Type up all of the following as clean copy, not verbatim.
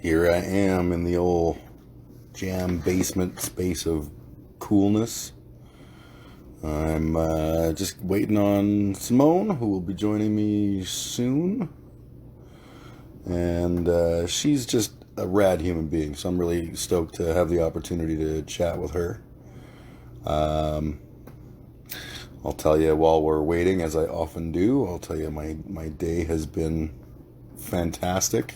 Here I am in the old jam basement space of coolness. I'm just waiting on Simone, who will be joining me soon. And she's just a rad human being, so I'm really stoked to have the opportunity to chat with her. Um, I'll tell you while we're waiting, as I often do, I'll tell you my day has been fantastic.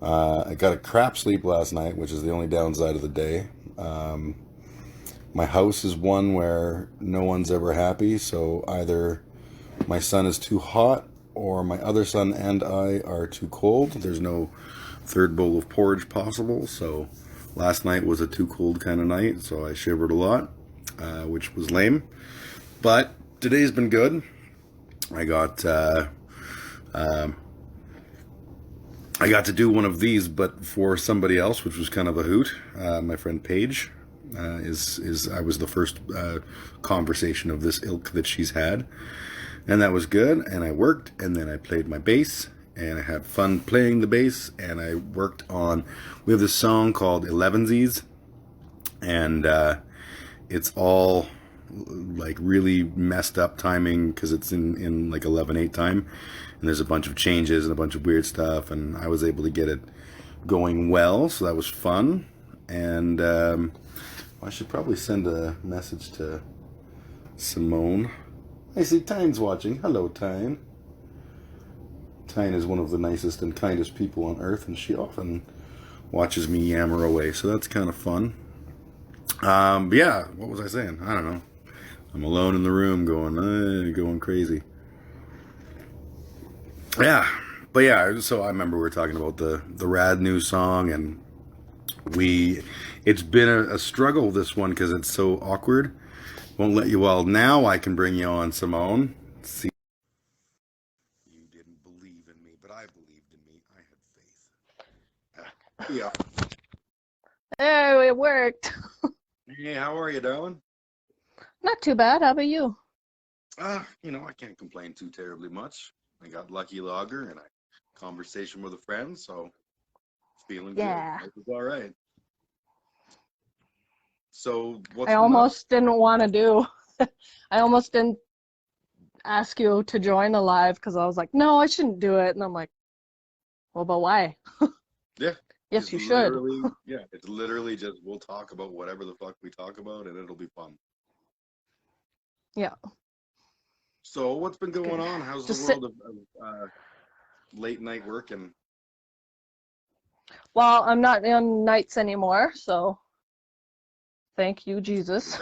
I got a crap sleep last night, which is the only downside of the day. Um, my house is one where no one's ever happy, so either my son is too hot or my other son and I are too cold. There's no third bowl of porridge possible, so last night was a too cold kind of night, so I shivered a lot, which was lame. But today's been good. I got um I got to do one of these, but for somebody else, which was kind of a hoot. My friend Paige is I was the first conversation of this ilk that she's had, and that was good. And I worked, and then I played my bass, and I had fun playing the bass. And I worked on. We have this song called Elevensies, and it's all like really messed up timing because it's in like 11/8 time, and there's a bunch of changes and a bunch of weird stuff, and I was able to get it going well, so that was fun. And I should probably send a message to Simone. I see Tyne's watching. Hello, Tyne. Tyne is one of the nicest and kindest people on earth, and she often watches me yammer away, so that's kind of fun. But yeah, what was I saying? I don't know. I'm alone in the room going crazy. Yeah, but yeah, so I remember we were talking about the rad new song, and it's been a struggle, this one, because it's so awkward. Won't let you all. Now I can bring you on, Simone. See, you didn't believe in me, but I believed in me. I had faith. Yeah. Oh, it worked. Hey, how are you, darling? Not too bad. How about you? I can't complain too terribly much. I got lucky lager and a conversation with a friend, so feeling good. Yeah. Life is all right. So I what's been up? almost didn't want to do. I almost didn't ask you to join the live because I was like, no, I shouldn't do it. And I'm like, well, but why? Yeah, Yes, you should. it's literally just we'll talk about whatever the fuck we talk about, and it'll be fun. Yeah, So what's been going good. on? How's the Just sit. world of late night working? Well, I'm not on nights anymore, so thank you, Jesus.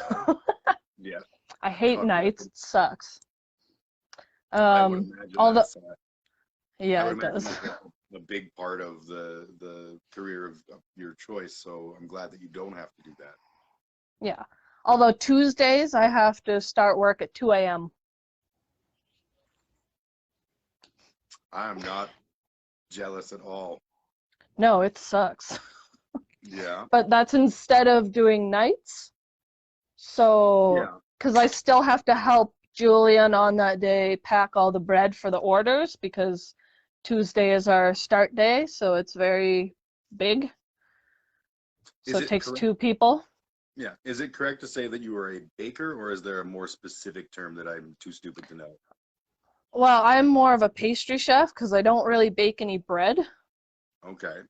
Yeah, I hate God bless nights. him. It sucks. I would Um, imagine all the that's I yeah, would it imagine does. that's a big part of the career of your choice. So I'm glad that you don't have to do that. Yeah. Although Tuesdays I have to start work at 2 a.m. I'm not jealous at all. No, it sucks. Yeah, But that's instead of doing nights. So, yeah. because I still have to help Julian on that day pack all the bread for the orders because Tuesday is our start day, so it's very big. So Is it it takes correct? two people. Yeah. Is it correct to say that you are a baker, or is there a more specific term that I'm too stupid to know? Well, I'm more of a pastry chef because I don't really bake any bread, Okay.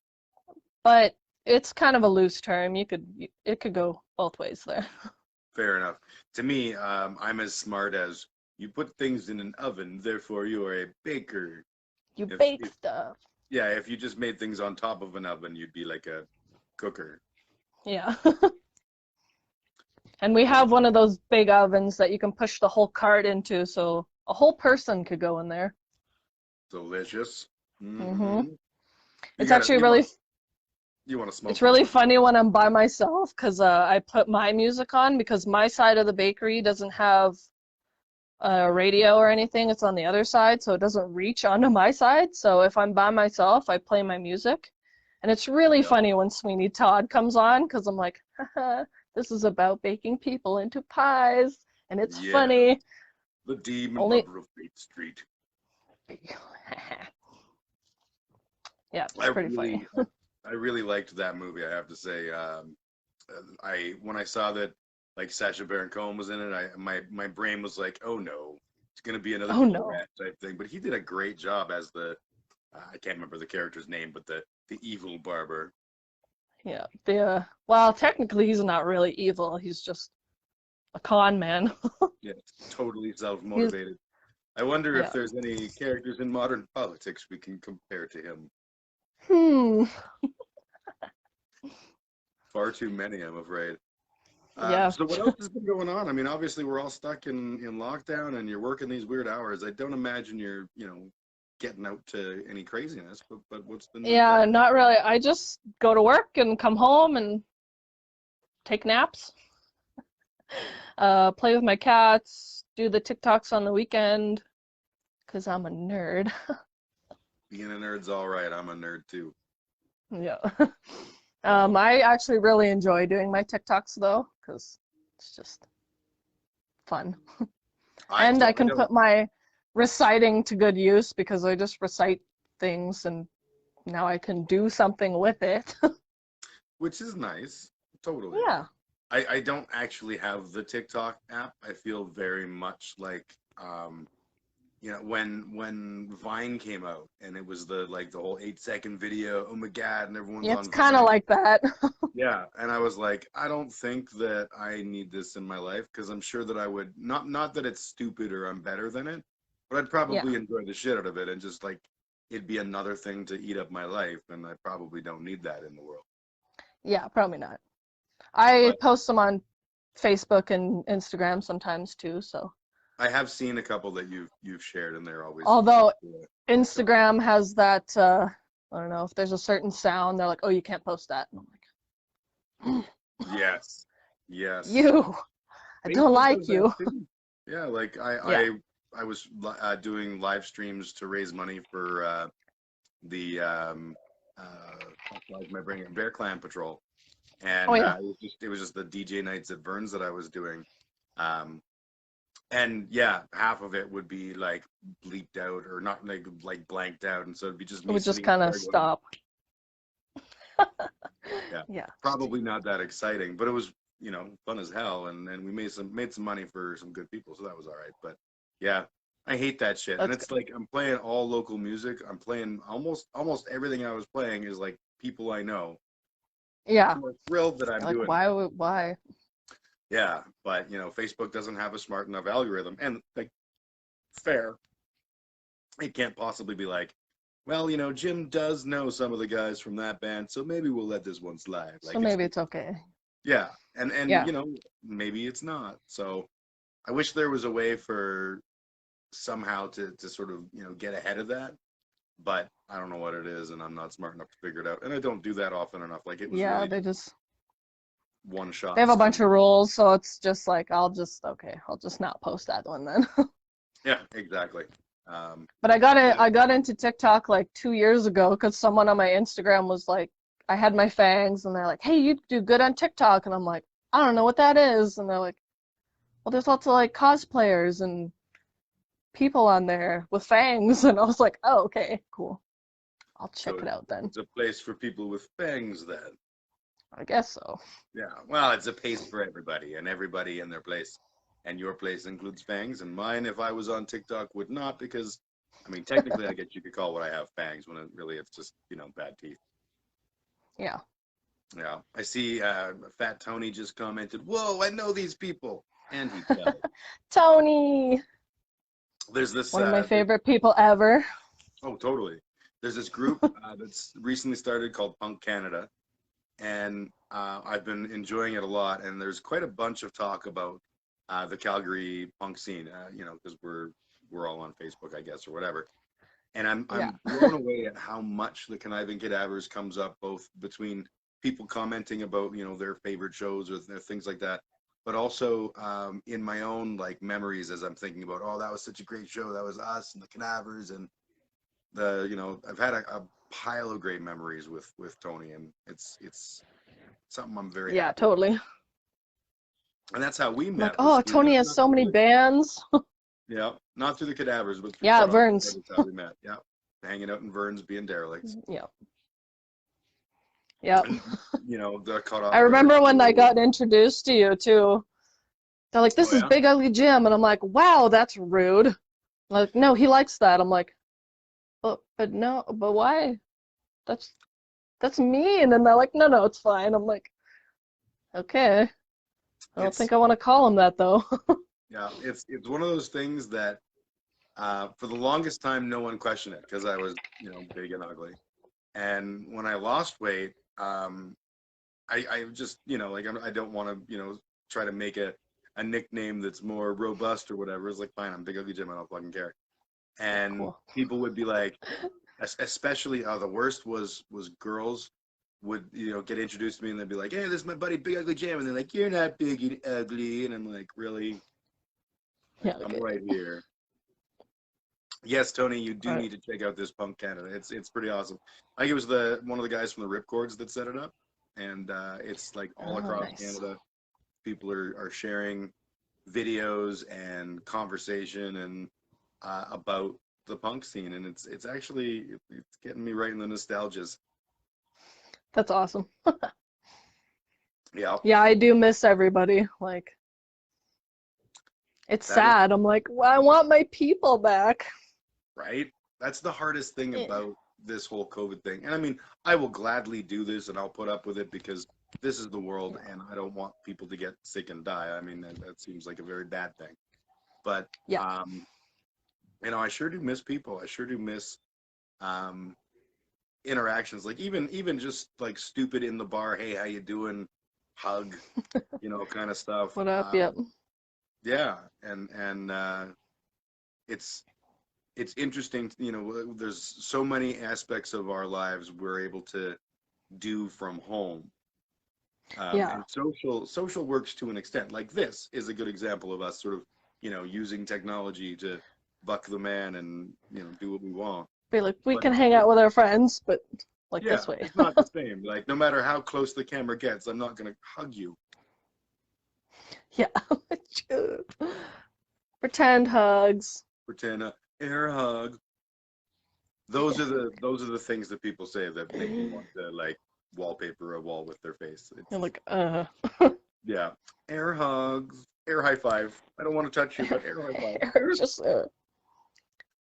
but it's kind of a loose term. It could go both ways there. Fair enough. To me, I'm as smart as you put things in an oven, therefore you are a baker. You If, bake if stuff. yeah, if you just made things on top of an oven, you'd be like a cooker. Yeah. And we Yeah. have one of those big ovens that you can push the whole cart into, so a whole person could go in there. Delicious. hmm Mm-hmm. You It's got it. actually You want to it's smoke really one. funny when I'm by myself because I put my music on because my side of the bakery doesn't have a radio or anything. It's on the other side, so it doesn't reach onto my side. So if I'm by myself, I play my music. And it's really Yeah. funny when Sweeney Todd comes on because I'm like, haha, this is about baking people into pies, and it's Yeah. funny. The demon Only, lover of Fate Street. yeah, I it's pretty funny. really I really liked that movie. I have to say, I when I saw that like Sacha Baron Cohen was in it, my brain was like, oh no, it's gonna be another Oh no. Borat type thing. But he did a great job as the I can't remember the character's name, but the evil barber. Yeah. Well, technically he's not really evil. He's just a con man. Yeah, totally He's self-motivated. I wonder if yeah. there's any characters in modern politics we can compare to him. Hmm. Far too many, I'm afraid. Yeah. So what else has been going on? I mean, obviously we're all stuck in lockdown, and you're working these weird hours. I don't imagine you're, getting out to any craziness. But what's been the Yeah, plan? not really. I just go to work and come home and take naps, play with my cats, do the TikToks on the weekend, 'cause I'm a nerd. Being a nerd's all right. I'm a nerd too. Yeah. So I actually really enjoy doing my TikToks though, 'cause it's just fun. I And I so I can don't, put my reciting to good use because I just recite things and now I can do something with it. which is nice. Totally. Yeah. I don't actually have the TikTok app. I feel very much like when Vine came out and it was the whole 8 second video, oh my God, and everyone's Yeah, it's on kind of Vine. like that. Yeah, and I was like, I don't think that I need this in my life because I'm sure that I would not that it's stupid or I'm better than it, but I'd Yeah. probably enjoy the shit out of it and just like it'd be another thing to eat up my life, and I probably don't need that in the world. Yeah, probably not. I But post them on Facebook and Instagram sometimes too, so. I have seen a couple that you've shared, and they're always Although so Instagram has that, I don't know, if there's a certain sound, they're like, oh, you can't post that. And I'm like, yes, yes. you, I don't Facebook does like that you. too. Yeah, like Yeah. I was doing live streams to raise money for the why am I bringing it? Bear Clan Patrol, Oh and yeah. it was just the DJ nights at Burns that I was doing, um, and yeah, half of it would be like bleeped out or not like blanked out, and so it'd be just It me would just sitting up kind of there going, stop. yeah, Yeah. probably not that exciting, but it was fun as hell, and we made some money for some good people, so that was all right. But yeah, I hate that shit, and That's it's good. like I'm playing all local music. I'm playing almost everything I was playing is like people I know Yeah. who are thrilled that I'm Like, doing it. why? Yeah, but Facebook doesn't have a smart enough algorithm, and like fair, it can't possibly be like, well, Jim does know some of the guys from that band, so maybe we'll let this one slide. So Like it's maybe just it's okay. yeah, and Yeah. maybe it's not. So I wish there was a way for somehow to sort of get ahead of that, but I don't know what it is, and I'm not smart enough to figure it out, and I don't do that often enough. Like it was Yeah, really just one they shot have a stuff. bunch of rules, so it's just like, okay, I'll just not post that one then. Yeah, exactly. Um, But but I got into TikTok like 2 years ago because someone on my Instagram was like, I had my fangs, and they're like, hey, you do good on TikTok, and I'm like, I don't know what that is, and they're like, well, there's lots of like cosplayers and people on there with fangs, and I was like, oh, okay, cool, I'll check so it out then. it's a place for people with fangs, then. I guess so. Yeah, well, it's a place for everybody, and everybody in their place, and your place includes fangs, and mine, if I was on TikTok, would not, because, I mean, technically, I guess you could call what I have fangs when it's just bad teeth. Yeah. Yeah, I see. Fat Tony just commented, "Whoa, I know these people," and he does. Tony, There's this. one of my favorite people ever. Oh, totally. There's this group that's recently started called Punk Canada, and I've been enjoying it a lot. And there's quite a bunch of talk about the Calgary punk scene. Because we're all on Facebook, I guess, or whatever. And I'm Yeah. I'm blown away at how much the Conniving Cadavers comes up, both between people commenting about their favorite shows or their things like that, but also in my own like memories as I'm thinking about, oh, that was such a great show, that was us and the Cadavers, and I've had a pile of great memories with Tony, and it's something I'm very Yeah, happy about. totally. And that's how we I'm like, met, was oh, through Tony has not so through many the bands. yeah, not through the Cadavers, but through Yeah, Cutoff. Vern's. That's how we met. Yeah, hanging out in Verns, being derelicts. Yeah. Yep. and got caught I off guard. remember when I got introduced to you too. They're like, "This Oh is yeah. Big Ugly Jim," and I'm like, "Wow, that's rude." Like, no, he likes that. I'm like, but no, but why? That's mean. And they're like, "No, it's fine." I'm like, "Okay." I don't It's think I want to call him that though. yeah. It's one of those things that for the longest time no one questioned it because I was big and ugly. And when I lost weight, I just like I don't want to try to make a nickname that's more robust or whatever. It's like fine, I'm Big Ugly Jim. I don't fucking care. And Cool. people would be like, especially the worst was girls would get introduced to me and they'd be like, hey, this is my buddy Big Ugly Jim, and they're like, you're not big and ugly, and I'm like, really? Yeah, I'm okay. right here. Yes, Tony, you do All right. need to check out this Punk Canada. It's pretty awesome. I think it was one of the guys from the Ripcords that set it up, and it's like all Oh, across nice. Canada. People are sharing videos and conversation and about the punk scene, and it's actually it's getting me right in the nostalgias. That's awesome. Yeah, Yeah, I do miss everybody. Like, it's that is sad. I'm like, well, I want my people back. right. That's the hardest thing Eh, about this whole COVID thing. And I mean, I will gladly do this and I'll put up with it because this is the world Yeah. and I don't want people to get sick and die. I mean, that seems like a very bad thing. But Yeah. I sure do miss people. I sure do miss um interactions, like even just like stupid in the bar, hey, how you doing, hug, kind of stuff. What up? Yep. Yeah, and it's interesting, there's so many aspects of our lives we're able to do from home. Yeah. And social works to an extent. Like this is a good example of us sort of, using technology to buck the man and, do what we want. Be like, we But can hang out with our friends, but like yeah, this way. it's not the same. Like no matter how close the camera gets, I'm not gonna hug you. Yeah. Pretend hugs. Pretend air hug. Those are the things that people say that make me want to like wallpaper a wall with their face. You're like, Yeah, air hugs, air high five. I don't want to touch you, but air high five. just,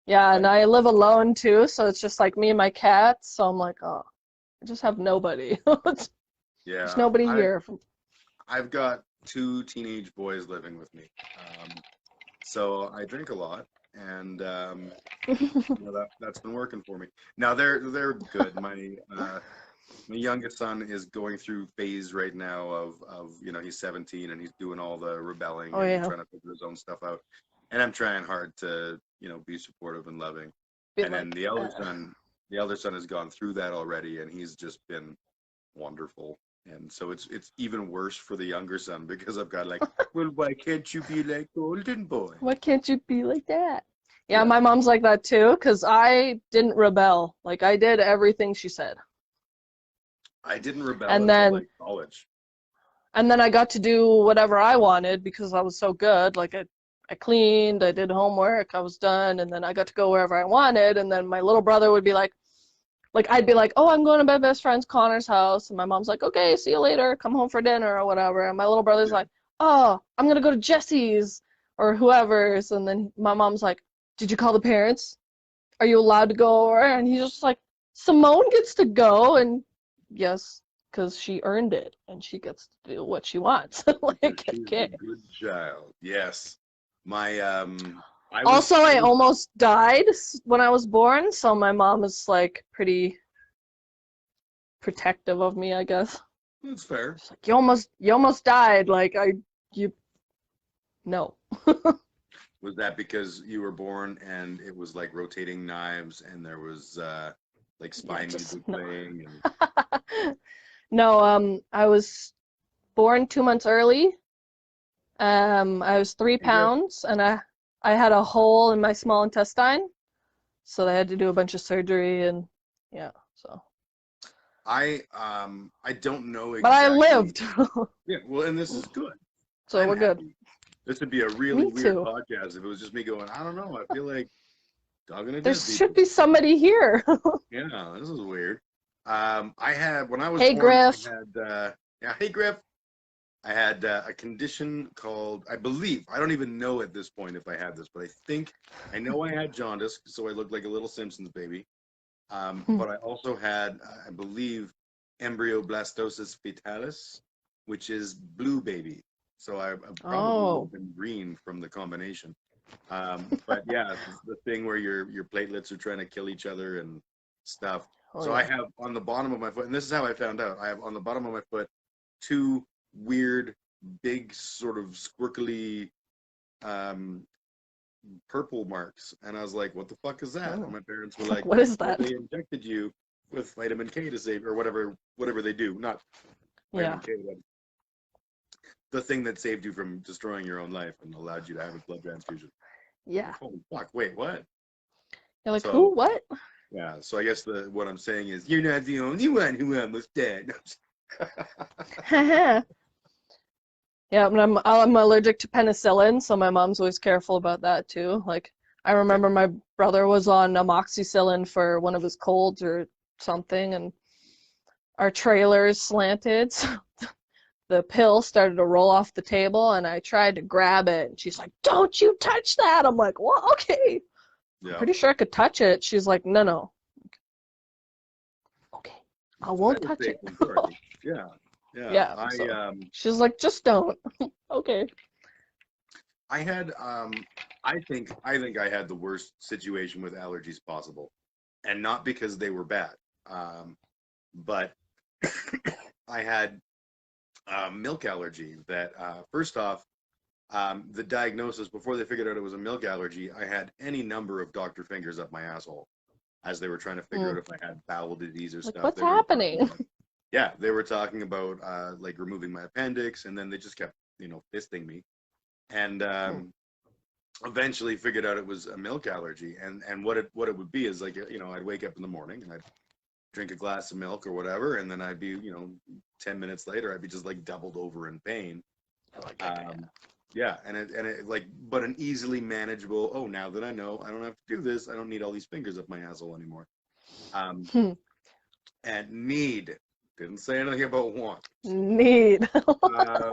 yeah, and I live alone too, so it's just like me and my cat. So I'm like, oh, I just have nobody. There's Yeah, nobody here. I've got 2 teenage boys living with me, so I drink a lot, and that's been working for me. Now they're good. My youngest son is going through phase right now of he's 17 and he's doing all the rebelling Oh and yeah. trying to figure his own stuff out, and I'm trying hard to be supportive and loving. Be And then like, the elder son has gone through that already, and he's just been wonderful. And so it's even worse for the younger son because I've got like, well, why can't you be like Golden Boy? why can't you be like that? Yeah, Yeah, my mom's like that too, because I didn't rebel. Like I did everything she said. I didn't rebel And until then like college. I got to do whatever I wanted because I was so good. Like I cleaned, I did homework, I was done, and then I got to go wherever I wanted. And then my little brother would be like I'd be like, oh, I'm going to my best friend's Connor's house, and my mom's like, okay, see you later, come home for dinner or whatever. And my little brother's Yeah, like, oh, I'm gonna go to Jesse's or whoever's, and then my mom's like, did you call the parents? Are you allowed to go over? And he's just like, Simone gets to go, and yes, because she earned it, and she gets to do what she wants. because Like, she's a okay. good child. Yes, my I was Also, I almost died when I was born, so my mom is like pretty protective of me, I guess. that's fair. She's like, you almost died. Like you, no. Was that because you were born and it was like rotating knives and there was like Yeah, spy just music no. playing and No, I was born 2 months early. I was three congrats. pounds, and I had a hole in my small intestine, so they had to do a bunch of surgery, and yeah, so. I don't know But I exactly. lived, Yeah, well, and this is good. so I'm we're good. happy. This would be a really Me weird too. podcast if it was just me going, I don't know, I feel like talking to There dead should people. be somebody here. Yeah, this is weird. I had when I was Hey, born. Griff. I had yeah. Hey, Griff. I had a condition called, I believe, I don't even know at this point if I had this, but I know I had jaundice, so I looked like a little Simpsons baby. But I also had, I believe, embryoblastosis fetalis, which is blue baby. So I probably would Oh, have been green from the combination. But yeah, it's the thing where your platelets are trying to kill each other and stuff. oh So I yeah. have on the bottom of my foot, and this is how I found out. I have on the bottom of my foot two weird, big, sort of squirkly um, purple marks, and I was like, "What the fuck is that?" And Oh. my parents were like, What is "Oh, that? they injected you with vitamin K to save, or whatever they do. Not Yeah. vitamin K, but the thing that saved you from destroying your own life and allowed you to have a blood transfusion." Yeah. Like, holy fuck! Wait, what? You're like, who? So What? yeah, so I guess what I'm saying is, you're not the only one who almost died. Yeah, but I'm allergic to penicillin, so my mom's always careful about that too. Like, I Okay. remember my brother was on amoxicillin for one of his colds or something, and our trailer's slanted, so the pill started to roll off the table, and I tried to grab it, and she's like, "Don't you touch that!" I'm like, "Well, okay. I'm Yeah, pretty sure I could touch it." She's like, "No, no, okay, I it's won't better touch safe it." than sorry. Yeah, yeah. Yeah, so she's like, "Just don't." Okay. I had I think I had the worst situation with allergies possible, and not because they were bad, but I had milk allergy. That first off, the diagnosis before they figured out it was a milk allergy, I had any number of doctor fingers up my asshole as they were trying to figure Mm. out if I had bowel disease or Like, stuff. what's They were talking happening? about, yeah, they were talking about like removing my appendix, and then they just kept fisting me, and eventually figured out it was a milk allergy. And what it would be is like, I'd wake up in the morning and I'd drink a glass of milk or whatever, and then I'd be 10 minutes later I'd be just like doubled over in pain. Like, um yeah, and it like, but an easily manageable, oh, now that I know I don't have to do this, I don't need all these fingers up my asshole anymore. um hmm, and need, didn't say anything about want. need. uh,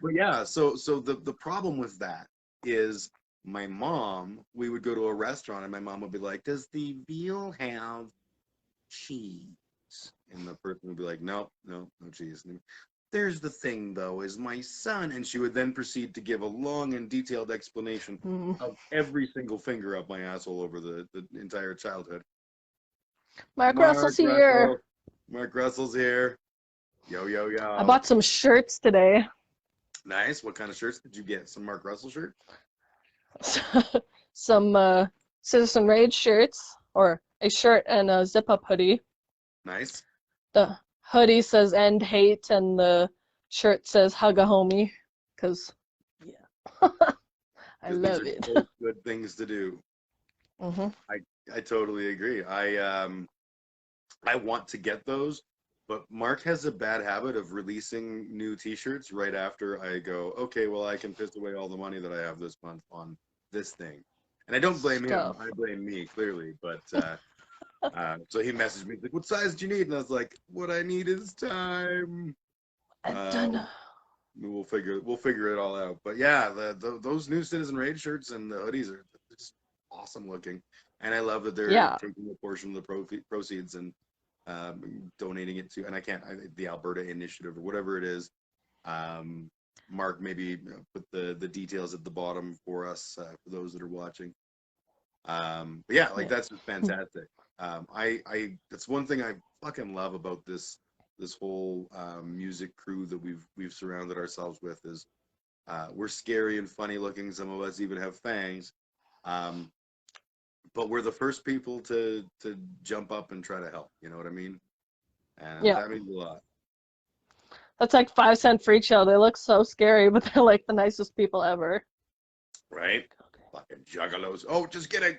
but yeah, so the problem with that is, my mom, we would go to a restaurant and my mom would be like, "Does the veal have cheese?" And the person would be like, "No, no, no cheese." And, "There's the thing though, is my son," and she would then proceed to give a long and detailed explanation Hmm. of every single finger up my asshole over the entire childhood. Mark Mark Russell's here. Russell, Mark Russell's here. Yo, yo, I yo. bought some shirts today. Nice. What kind of shirts did you get? Some Mark Russell shirt? Some Citizen Rage shirts, or a shirt and a zip-up hoodie. Nice. The hoodie says "End Hate" and the shirt says "Hug a Homie," because yeah, I Because these love are it. both good things to do. Hmm. I totally agree. I want to get those, but Mark has a bad habit of releasing new T-shirts right after I go, okay, well, I can piss away all the money that I have this month on this thing. And I don't blame him. Stuff. I blame me, clearly. But so he messaged me, like, "What size do you need?" And I was like, "What I need is time. I don't Um, know. we'll figure it all out." But yeah, those new Citizen Raid shirts and the hoodies are just awesome looking, and I love that they're Yeah, taking a portion of the proceeds and donating it to, and the Alberta Initiative or whatever it is. Um, Mark, maybe put the details at the bottom for us, for those that are watching. But yeah, like, yeah. that's just fantastic. I that's one thing I fucking love about this whole music crew that we've surrounded ourselves with, is we're scary and funny looking. Some of us even have fangs. Um, but we're the first people to jump up and try to help. You know what I mean? And Yeah. that means a lot, That's like 5 Cent Freak Show. They look so scary, but they're like the nicest people ever. right? Fucking juggalos. Oh, just kidding.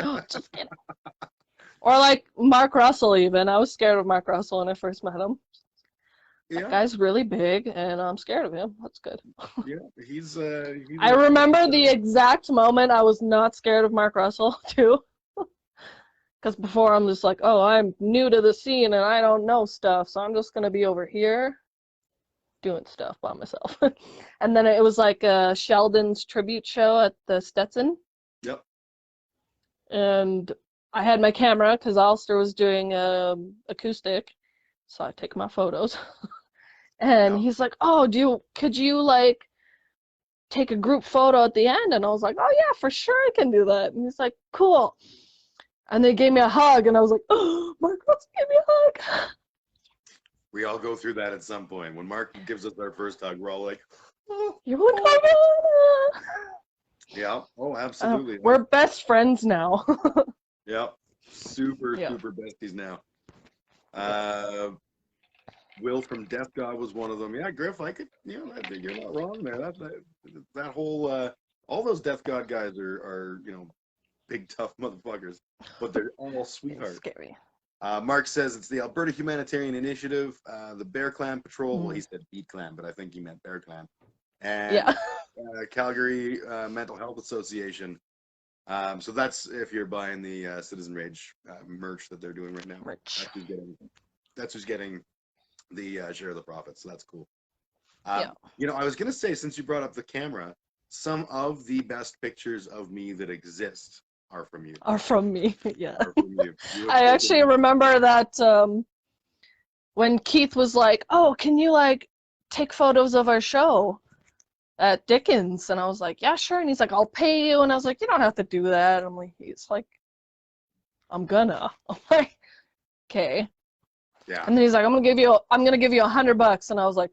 Oh, just kidding. Or like Mark Russell even. I was scared of Mark Russell when I first met him. That Yeah, guy's really big and I'm scared of him. That's good. yeah. He's I a funny remember the guy. exact moment I was not scared of Mark Russell too. Because before I'm just like, oh, I'm new to the scene and I don't know stuff, so I'm just gonna be over here doing stuff by myself. And then it was like Sheldon's tribute show at the Stetson, Yep. and I had my camera because Alistair was doing acoustic, so I take my photos. And Yep. he's like, "Oh, could you like take a group photo at the end?" And I was like, "Oh yeah, for sure I can do that." And he's like, "Cool." And they gave me a hug, and I was like, "Oh, Mark wants to give me a hug." We all go through that at some point. When Mark gives us our first hug, we're all like, oh, You're like, "Oh, yeah, oh, no." absolutely. We're best friends now. Yeah, super, Yeah. super besties now. Will from Death God was one of them. Yeah, Griff, I could, I think you're not wrong there. That whole, all those Death God guys are, big tough motherfuckers, but they're all It's sweethearts. scary. Mark says it's the Alberta Humanitarian Initiative, the Bear Clan Patrol. Well, he said Beat Clan, but I think he meant Bear Clan. And Yeah. Calgary Mental Health Association. So that's if you're buying the Citizen Rage merch that they're doing right now. Merch. That's who's getting the share of the profits. So that's cool. Yeah. I was gonna say, since you brought up the camera, some of the best pictures of me that exist are from you. Are from me. Yeah. Are from you. I actually remember that when Keith was like, "Oh, can you like take photos of our show at Dickens?" And I was like, "Yeah, sure." And he's like, "I'll pay you." And I was like, "You don't have to do that." He's like, "I'm gonna." I'm like, "Okay." Yeah. And then he's like, I'm gonna give you $100. And I was like,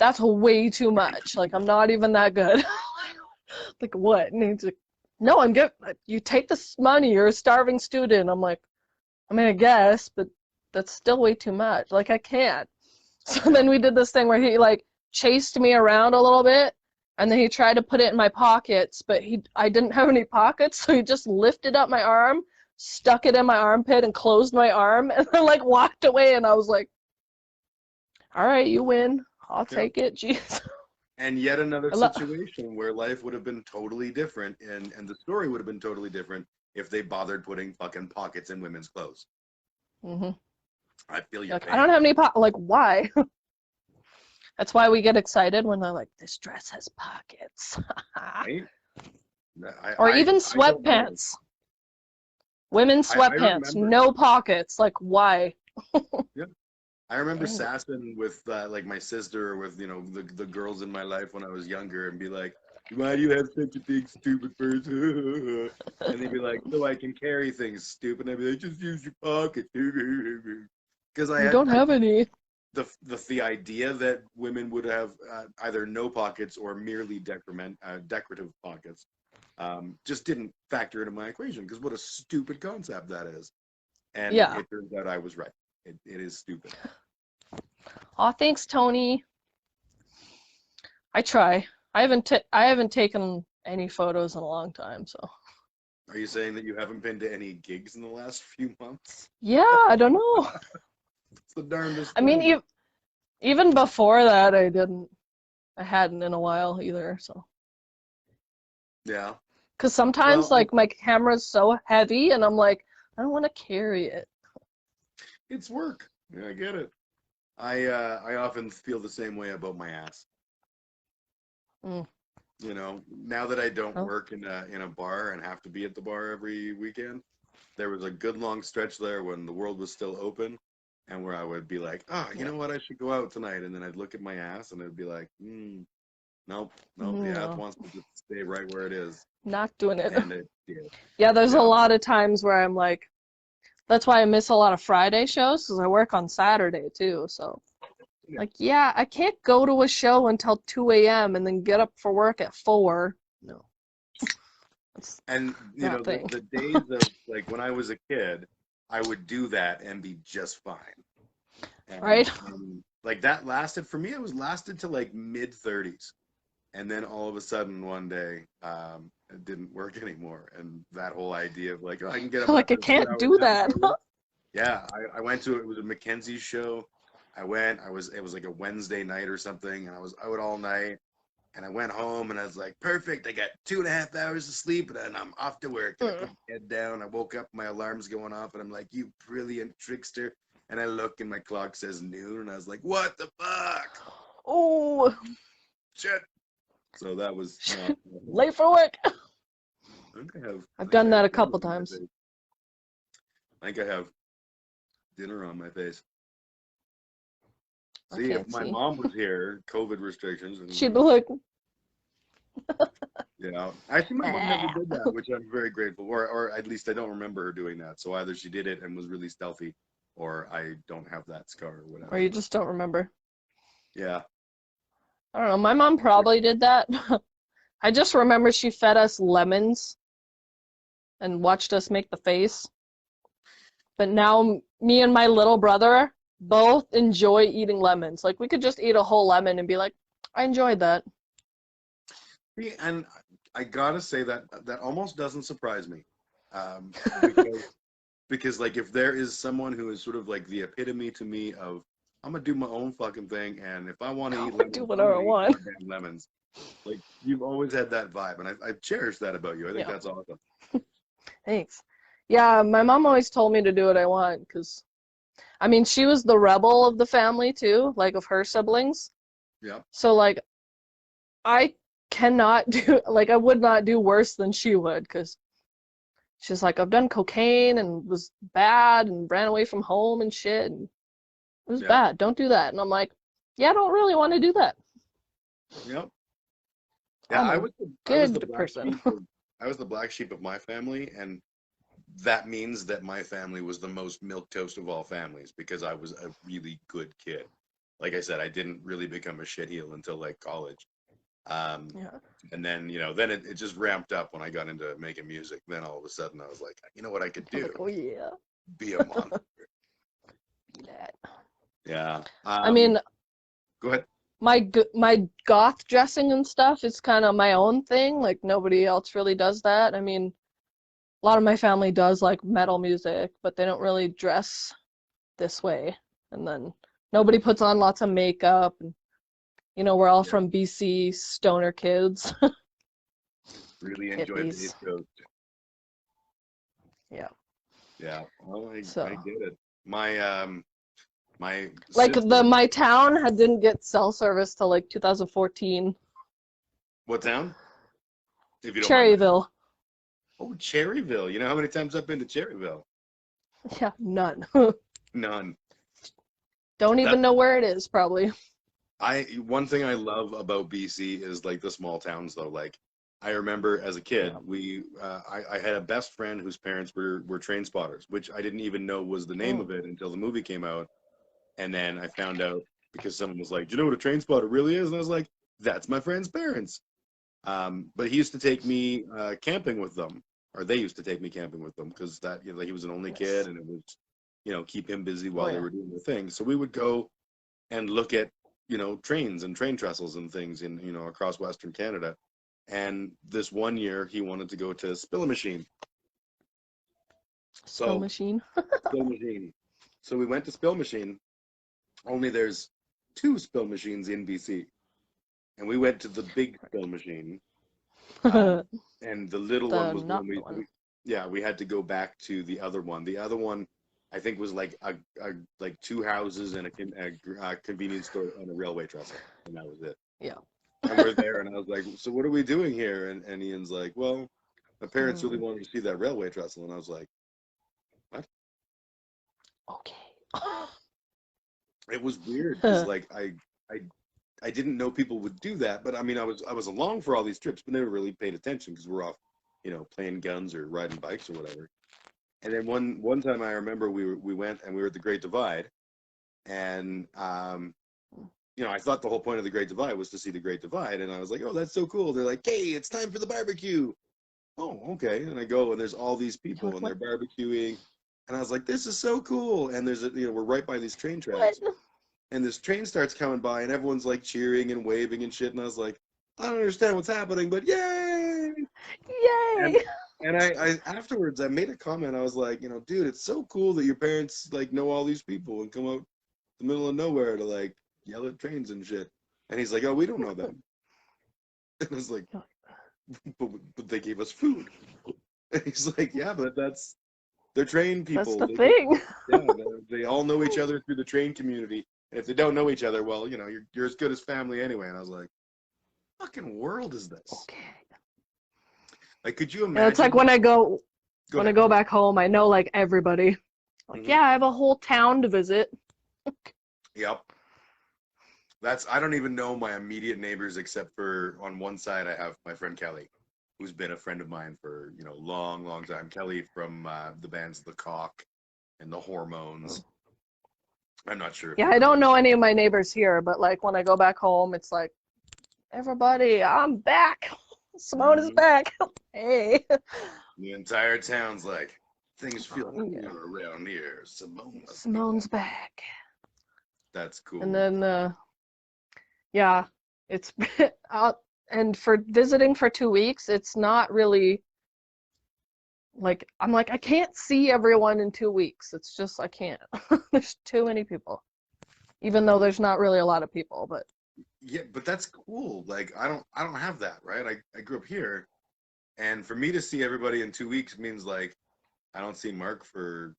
"That's way too much. Like, I'm not even that good." Like, what? And he's like, "No, you take this money, you're a starving student." I'm like, "I mean, I guess, but that's still way too much. Like, I can't." So then we did this thing where he like chased me around a little bit, and then he tried to put it in my pockets, but I didn't have any pockets, so he just lifted up my arm, stuck it in my armpit, and closed my arm, and then like walked away. And I was like, "All right, you win. I'll take it." Jeez. And yet another I lo- situation where life would have been totally different, and the story would have been totally different if they bothered putting fucking pockets in women's clothes. hmm I feel your Like, pain. I don't have any like, why? That's why we get excited when they're like, "This dress has pockets." Right? Or even I don't know. sweatpants. Women's I sweatpants, remember. no pockets. Like, why? Yeah. I remember Dang it. sassing with like my sister or with the girls in my life when I was younger and be like, "Why do you have such a big stupid purse?" And they'd be like, "So I can carry things, stupid." And I'd be like, "Just use your pocket." Because You don't have any. the idea that women would have either no pockets or merely decorative pockets just didn't factor into my equation, because what a stupid concept that is. And Yeah. it turns out I was right. It is stupid. Aw, thanks, Tony. I try. I haven't taken any photos in a long time, so. Are you saying that you haven't been to any gigs in the last few months? Yeah, I don't know. It's the darndest I mean, thing. even before that, I hadn't in a while either, so. Yeah. Because sometimes, Well, like, my camera's so heavy, and I'm like, I don't want to carry it. it's work. Yeah, I get it. I often feel the same way about my ass. Mm. Now that I don't Oh. work in a bar and have to be at the bar every weekend, there was a good long stretch there when the world was still open, and where I would be like, "Oh, you Yeah. know what? I should go out tonight." And then I'd look at my ass and it'd be like, nope, the ass No, wants to just stay right where it is. not doing it. And it did. Yeah, there's a Yeah. lot of times where I'm like, that's why I miss a lot of Friday shows, because I work on Saturday too. So, Yeah. like, yeah, I can't go to a show until 2 a.m. and then get up for work at 4. No. That's And not a thing. the days of like when I was a kid, I would do that and be just fine. Right? And like that lasted for me. It lasted to like mid-30s, and then all of a sudden one day, it didn't work anymore. And that whole idea of like, oh, I can get up Like, I after 2 can't hours do and that. go work. Yeah, I went to it was a Mackenzie's show. I went. It was like a Wednesday night or something, and I was out all night. And I went home and I was like, perfect. I got 2.5 hours of sleep and then I'm off to work. And I put my head down. I woke up, my alarm's going off, and I'm like, you brilliant trickster. And I look and my clock says noon, and I was like, what the fuck? Oh, Shit. So that was not. late for work. I I've think done I that have a couple dinner on my times. face. I think I have dinner on my face. I See, if can't my see. mom was here, COVID restrictions, and She'd be like, yeah, actually, my mom never "Ah." did that, which I'm very grateful for, or at least I don't remember her doing that. So either she did it and was really stealthy, or I don't have that scar or Or whatever. you But just don't remember. yeah, I don't know. My mom probably did that. I just remember she fed us lemons and watched us make the face. But now me and my little brother both enjoy eating lemons. Like we could just eat a whole lemon and be like, I enjoyed that. see, and I gotta say that that almost doesn't surprise me, because like if there is someone who is sort of like the epitome to me of I'm gonna do my own fucking thing, and if I want to I eat would do lemons, I'm whatever I gonna eat want. goddamn lemons. Like you've always had that vibe, and I cherish that about you. I think Yeah, that's awesome. thanks. Yeah, my mom always told me to do what I want because, I mean, she was the rebel of the family too, like of her siblings. Yeah, So like I cannot do like I would not do worse than she would because she's like I've done cocaine and was bad and ran away from home and shit and it was yeah, bad. Don't do that. And I'm like, yeah, I don't really want to do that. yeah. Yeah, I'm a I was the good black person. sheep of I was the black sheep of my family, and that means that my family was the most milk toast of all families because I was a really good kid. Like I said, I didn't really become a shitheel until like college. Um, Yeah. and then, then it just ramped up when I got into making music. Then all of a sudden I was like, you know what I could I'm do? like, oh yeah, Be a monster. do that. Yeah. I mean, Go ahead. my goth dressing and stuff is kind of my own thing. Like nobody else really does that. I mean, a lot of my family does like metal music, but they don't really dress this way. And then nobody puts on lots of makeup. And, we're all Yeah. from BC, stoner kids, Really enjoyed the hippies. East Coast. Yeah. Yeah. Well, I So, did it. My like sister, my town didn't get cell service till like 2014. what town? If you don't mind. Cherryville. Oh, Cherryville. You know how many times I've been to Cherryville? Yeah, none. None. Don't That even know where it is, probably. one thing I love about BC is like the small towns though. Like I remember as a kid, Yeah. I had a best friend whose parents were train spotters, which I didn't even know was the name Mm. of it until the movie came out. And then I found out because someone was like, "Do you know what a train spotter really is?" And I was like, "That's my friend's parents." But he used to take me camping with them, or they used to take me camping with them because that he was an only kid, Nice. and it was keep him busy Oh while they yeah. were doing their thing. So we would go and look at trains and train trestles and things in across Western Canada. And this one year he wanted to go to Spill Machine. Spill So machine. Spill Machine. So we went to Spill Machine. Only there's two Spill Machines in BC, and we went to the big Spill Machine. Um, The and the little one was the not one the one. yeah, we had to go back to the other one. The other one, I think, was like like two houses and a convenience store and a railway trestle, and that was it. Yeah. And we're there, and I was like, "So what are we doing here?" And Ian's like, "Well, my parents really Hmm. wanted to see that railway trestle," and I was like, "What?" Okay. It was weird because like I I didn't know people would do that, but I mean, I was along for all these trips, but never really paid attention because we're off, playing guns or riding bikes or whatever. And then one time I remember we went and we were at the Great Divide, and I thought the whole point of the Great Divide was to see the Great Divide, and I was like, oh, that's so cool. They're like, hey, it's time for the barbecue. Oh, okay. And I go, and there's all these You're people, like, and they're barbecuing, and I was like, this is so cool. And we're right by these train what? tracks, and this train starts coming by, and everyone's like cheering and waving and shit, and I was like, I don't understand what's happening, but yay! And Yay! I afterwards I made a comment. I was like, dude, it's so cool that your parents like know all these people and come out the middle of nowhere to like yell at trains and shit. And he's like, oh, we don't know them. And I was like, but they gave us food. And he's like, yeah, but they're train That's people. the thing. Yeah, they all know each other through the train community. And if they don't know each other, well, you're as good as family anyway. And I was like, what fucking world is this? Okay. Like, could you Yeah, it's like imagine? when I go Go when I ahead. go back home, I know like everybody. Like, Mhm. yeah, I have a whole town to visit. Yep. I don't even know my immediate neighbors except for on one side I have my friend Kelly, who's been a friend of mine for, long, long time. Kelly from the bands The Cock and The Hormones. I'm not sure if Yeah, you've I heard of don't know any of my neighbors here, but like when I go back home, it's like, everybody, I'm back. Simone is them. back. Hey. The entire town's like, things feel Yeah. cooler around here. Simone must be Simone's back. back. That's And cool. then, yeah, it's and for visiting for 2 weeks, it's not really like, I'm like, I can't see everyone in 2 weeks. It's just, I can't. There's too many people, even though there's not really a lot of people, but Yeah, but that's cool. Like I don't have that, right? I grew up here, and for me to see everybody in 2 weeks means like I don't see Mark for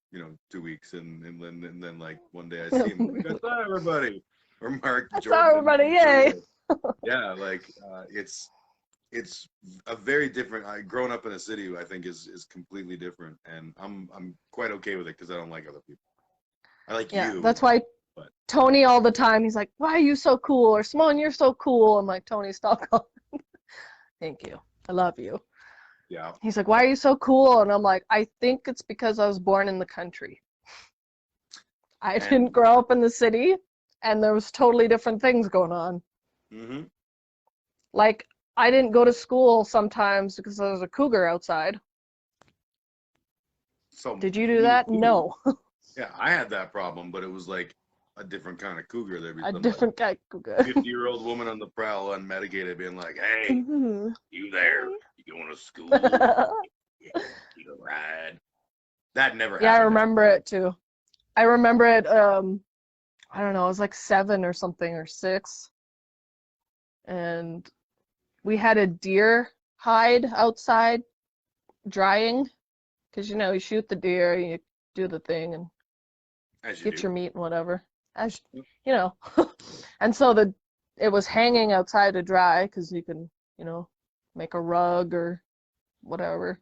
2 weeks, and then like one day I see him, like I saw everybody, or Mark I saw Jordan. everybody, yay. Yeah, like it's a very different. Growing up in a city, I think is completely different, and I'm quite okay with it because I don't like other people. I like Yeah, you, that's why but Tony all the time, he's like, why are you so cool? Or Simone, you're so cool. I'm like, Tony, stop calling. Thank you. I love you. yeah. He's like, why are you so cool? And I'm like, I think it's because I was born in the country. I didn't And grow up in the city, and there was totally different things going on. hmm Like, I didn't go to school sometimes because there was a cougar outside. so Did you do me that? too. No. Yeah, I had that problem, but it was like a different kind of cougar. There'd be A some like different guy cougar. 50-year-old woman on the prowl, unmedicated, being like, "Hey, Mhm. you there? You going to school? Yeah, you a ride?" That never Yeah, I happened remember anymore. it too. I remember it, I don't know, I was like 7 or something or 6, and we had a deer hide outside drying because you shoot the deer, you do the thing and As you get do. your meat and whatever, as you know. And so it was hanging outside to dry because you can, make a rug or whatever.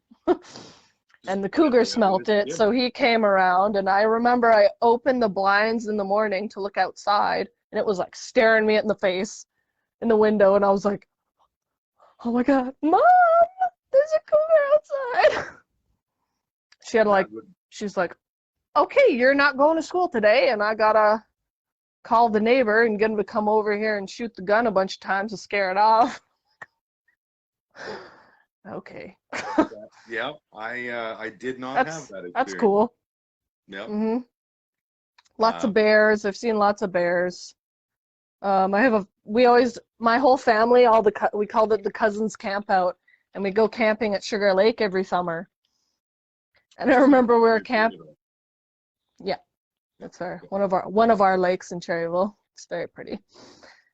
Just And the put it cougar right under smelt his it, skin. so he came around, and I remember I opened the blinds in the morning to look outside, and it was like staring me in the face in the window, and I was like, "Oh my God, Mom, there's a cougar outside." She had That like, would. she's like, "Okay, you're not going to school today," and I gotta call the neighbor and get him to come over here and shoot the gun a bunch of times to scare it off. Okay, Yeah, I did not have that's that that's experience. cool. Yep. hmm Lots of Um, bears. I've seen lots of bears. My whole family, we called it the cousins camp out, and we go camping at Sugar Lake every summer. And I which is remember we were near camp. Cherryville. Yeah, that's fair. One of our lakes in Cherryville. It's very pretty.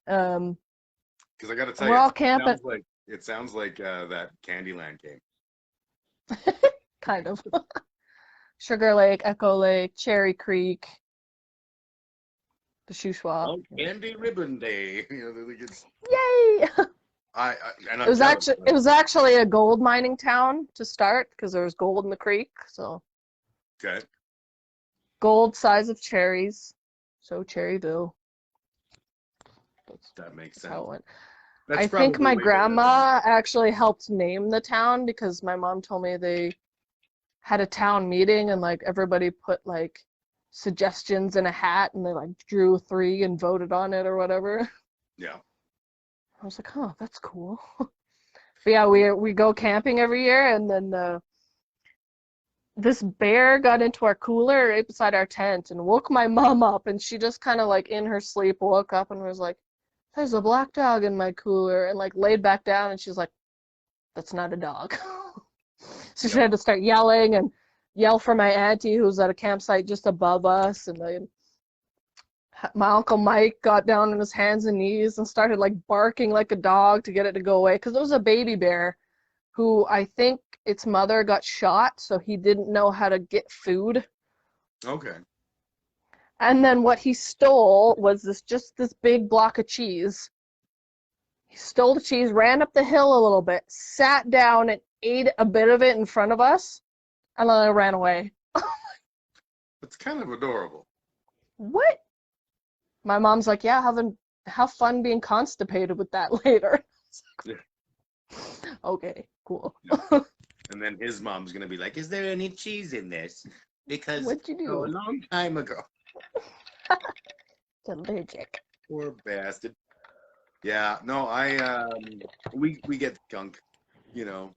Um, Because I got to tell we're you, all camping, it sounds like that Candyland game. kind of. Sugar Lake, Echo Lake, Cherry Creek, the Shuswap. Oh, Candy Ribbon Day. It's Yay! and It I'm was jealous. actually it But, was actually a gold mining town to start because there was gold in the creek. So okay, gold size of cherries. So Cherryville. That's, that makes that's how sense. it went. That's I think probably my way better than. grandma actually helped name the town because my mom told me they had a town meeting and like everybody put like suggestions in a hat and they like drew 3 and voted on it or whatever. Yeah. I was like, huh, that's cool. But yeah, we go camping every year, and then this bear got into our cooler right beside our tent and woke my mom up, and she just kind of like in her sleep woke up and was like, "There's a black dog in my cooler," and like laid back down, and she's like, "That's not a dog." So she Yep. had to start yelling and yell for my auntie who's at a campsite just above us, and then My Uncle Mike got down on his hands and knees and started like barking like a dog to get it to go away because it was a baby bear who I think its mother got shot, so he didn't know how to get food. Okay. And then what he stole was this big block of cheese. He stole the cheese, ran up the hill a little bit, sat down and ate a bit of it in front of us, and then I ran away. It's kind of adorable. What? My mom's like, yeah, have fun being constipated with that later. Yeah. Okay, cool. Yeah. And then his mom's gonna be like, "Is there any cheese in this? Because What'd you do? a long time ago." It's allergic. Poor bastard. Yeah, no, we get skunk, you know.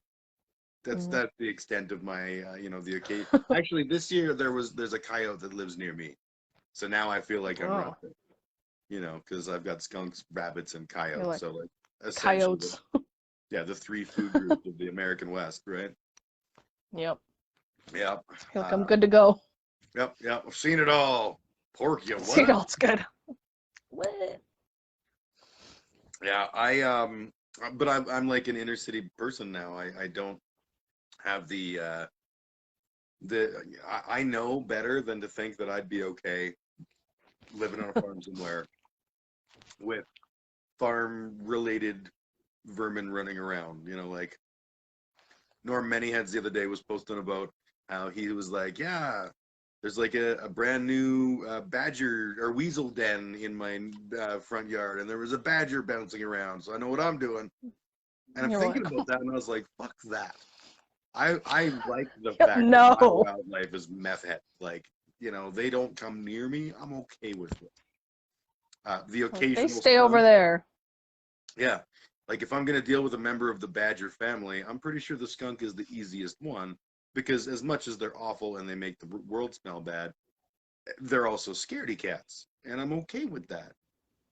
That's the extent of my the occasion. Actually, this year there's a coyote that lives near me, so now I feel like I'm around it, because I've got skunks, rabbits, and coyotes. Like so like essentially, coyotes. the three food groups of the American West, right? Yep. Yep. I feel like I'm good to go. Yep. I've seen it all. Pork, you See, what? it's good. What? Yeah, but I'm like an inner city person now. I don't have I know better than to think that I'd be okay living on a farm somewhere with farm related vermin running around. Like Norm Manyheads the other day was posting about how he was like, yeah, there's like a brand new badger or weasel den in my front yard, and there was a badger bouncing around, so I know what I'm doing. And I'm You're thinking like, about that, and I was like, fuck that. I like the Yep, fact that my no. wildlife is meth head. Like, they don't come near me. I'm okay with it. The Like, they occasional stay over skunk, there. yeah. Like if I'm gonna deal with a member of the badger family, I'm pretty sure the skunk is the easiest one because as much as they're awful and they make the world smell bad, they're also scaredy cats, and I'm okay with that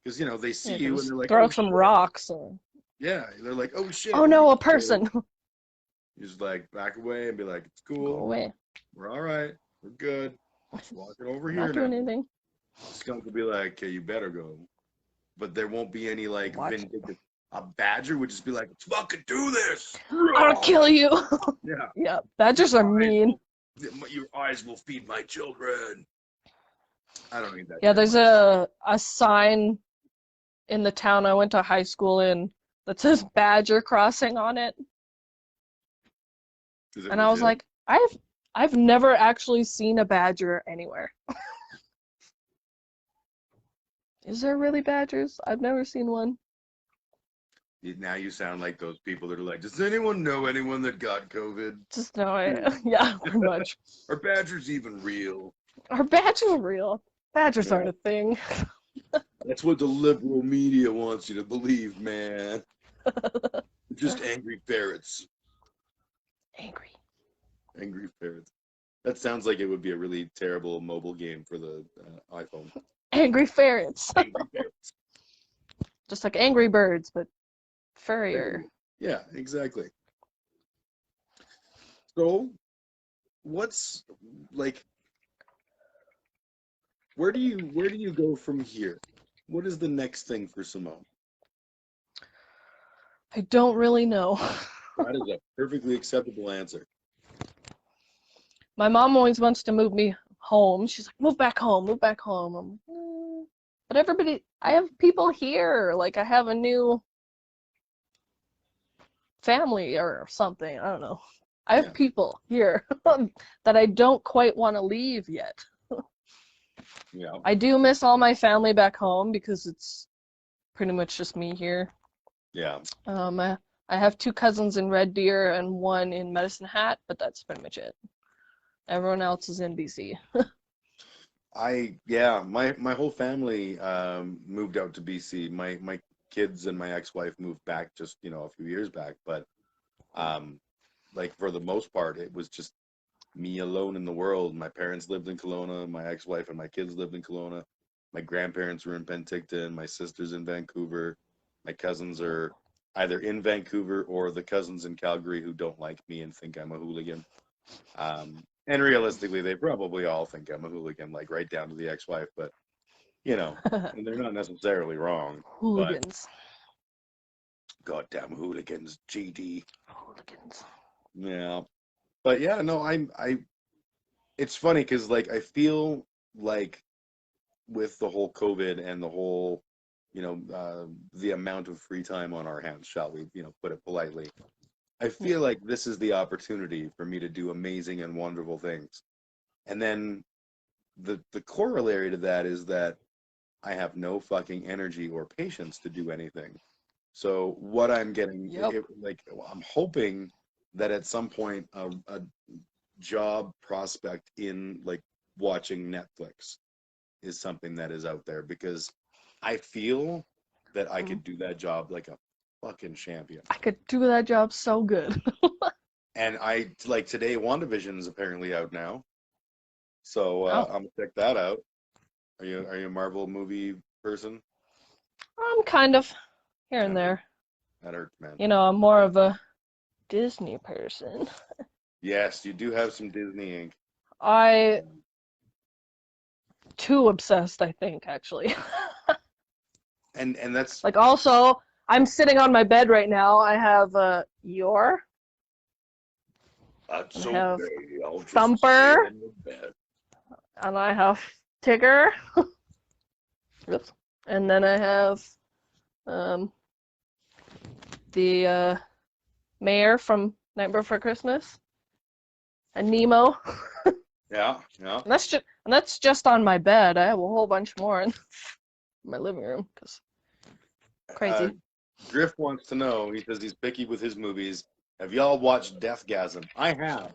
because they see Yeah, you and just they're like, throw oh some shit. rocks. Or... Yeah, they're like, oh shit. Oh no, a person. You just like back away and be like, it's Go cool. away. We're all right. We're good. Just walking over I'm here not now. doing anything. Skunk will be like, okay, you better go. But there won't be any like Watch. vindictive. A badger would just be like, let's fucking do this. I'll kill you. Yeah. Yeah, badgers are mean. Your eyes will feed my children. I don't need that. Yeah, shit. there's a sign in the town I went to high school in that says Badger Crossing on it. Is it And I was legit? like, I've never actually seen a badger anywhere. Is there really badgers? I've never seen one. Now you sound like those people that are like, does anyone know anyone that got COVID? Just no, yeah, pretty much. Are badgers even real? Are badgers real? Badgers Yeah. aren't a thing. That's what the liberal media wants you to believe, man. Just angry ferrets. Angry ferrets. That sounds like it would be a really terrible mobile game for the iPhone. Angry ferrets. Angry ferrets. Just like Angry Birds, but furrier. Yeah, exactly. So, what's like? Where do you go from here? What is the next thing for Simone? I don't really know. That is a perfectly acceptable answer. My mom always wants to move me home. She's like, move back home, move back home. But I have people here. Like, I have a new family or something. I don't know. I have people here that I don't quite want to leave yet. Yeah. I do miss all my family back home because it's pretty much just me here. Yeah. I have 2 cousins in Red Deer and 1 in Medicine Hat, but that's pretty much it. Everyone else is in BC. My whole family moved out to BC. My kids and my ex-wife moved back just a few years back, but like for the most part it was just me alone in the world. My parents lived in Kelowna, my ex-wife and my kids lived in Kelowna, my grandparents were in Penticton, my sister's in Vancouver, my cousins are either in Vancouver or the cousins in Calgary who don't like me and think I'm a hooligan. And realistically, they probably all think I'm a hooligan, like right down to the ex-wife. But you know, and they're not necessarily wrong, but Hooligans. goddamn hooligans, GD. Hooligans. Yeah, but yeah, no, it's funny because like I feel like with the whole COVID and the whole, the amount of free time on our hands, shall we, put it politely, I feel like this is the opportunity for me to do amazing and wonderful things. And then the corollary to that is that I have no fucking energy or patience to do anything. So what I'm getting, Yep. I'm hoping that at some point a job prospect in like watching Netflix is something that is out there because I feel that I could do that job like a fucking champion. I could do that job so good. And I like today, WandaVision is apparently out now, so Oh. I'm gonna check that out. Are you a Marvel movie person? I'm kind of here and Yeah, there. that hurts, man. I'm more of a Disney person. Yes, you do have some Disney ink. I too obsessed, I think, actually. And that's Like also, I'm sitting on my bed right now. I have Eeyore, and I have okay. I'll just Thumper, stay in the bed. and I have Tigger. Oops. And then I have um, the mayor from Night Before Christmas, and Nemo. Yeah, yeah. And that's just on my bed. I have a whole bunch more in my living room because Uh, crazy. Griff wants to know. He says he's picky with his movies. Have y'all watched Deathgasm? I have.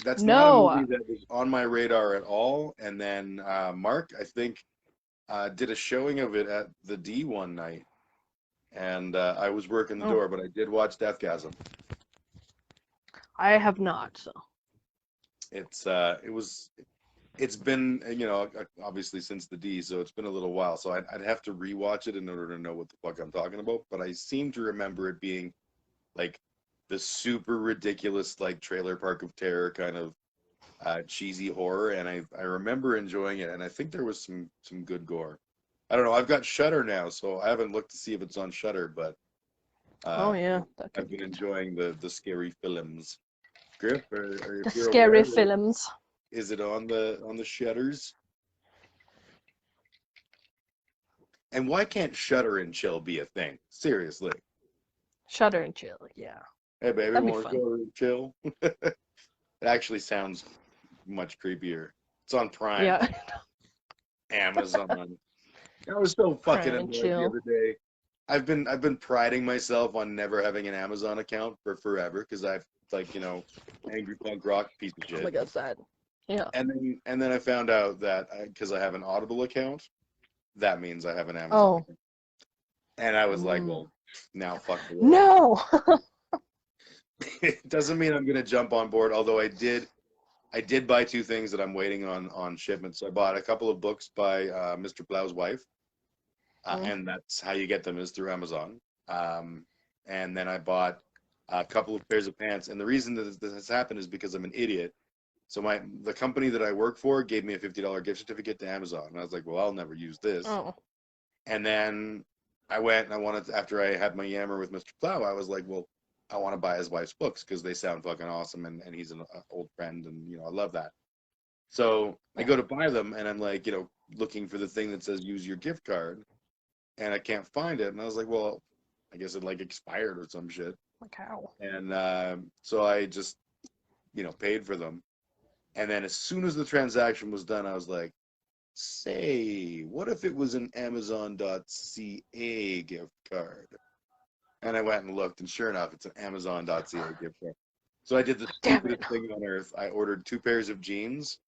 That's not a No, movie that was on my radar at all. And then Mark, I think, did a showing of it at the D one night, and I was working the door, but I did watch Deathgasm. I have not. So It's been obviously since the D, so it's been a little while. So I'd have to rewatch it in order to know what the fuck I'm talking about. But I seem to remember it being like the super ridiculous like Trailer Park of Terror kind of cheesy horror, and I remember enjoying it, and I think there was some good gore. I don't know. I've got Shutter now, so I haven't looked to see if it's on Shutter, but oh uh, yeah, that could I've be been good. enjoying the scary films. Griff, or if The you're scary aware, films. is it on the Shutters? And why can't Shutter and Chill be a thing? Seriously. Shutter and Chill. Yeah, Hey baby, that'd be want to fun. Shutter and Chill? It actually sounds much creepier. It's on Prime, Yeah, Amazon. I was so fucking Prime and annoyed the Chill. other day. I've been priding myself on never having an Amazon account for forever because I've like angry punk rock piece of Oh my shit. God, sad. Yeah. And then I found out that because I have an Audible account, that means I have an Amazon Oh. account. And I was like, Mm. well, now fuck the world. No. It doesn't mean I'm gonna jump on board, although I did buy two things that I'm waiting on shipment. So I bought a couple of books by Mr. Plow's wife, Mm. and that's how you get them is through Amazon. And then I bought a couple of pairs of pants. And the reason that this has happened is because I'm an idiot. So the company that I work for gave me a $50 gift certificate to Amazon, and I was like, well, I'll never use this. Oh. And then I went and I wanted to, after I had my yammer with Mr. Plow, I was like, well, I want to buy his wife's books because they sound fucking awesome, and he's an old friend, and I love that. So I Yeah. go to buy them, and I'm like, looking for the thing that says use your gift card, and I can't find it. And I was like, well, I guess it like expired or some shit. Like how? And so I just, paid for them. And then as soon as the transaction was done, I was like, say, what if it was an Amazon.ca gift card? And I went and looked, and sure enough, it's an Amazon.ca gift card. So I did the Damn it. stupidest thing on earth. I ordered two pairs of jeans,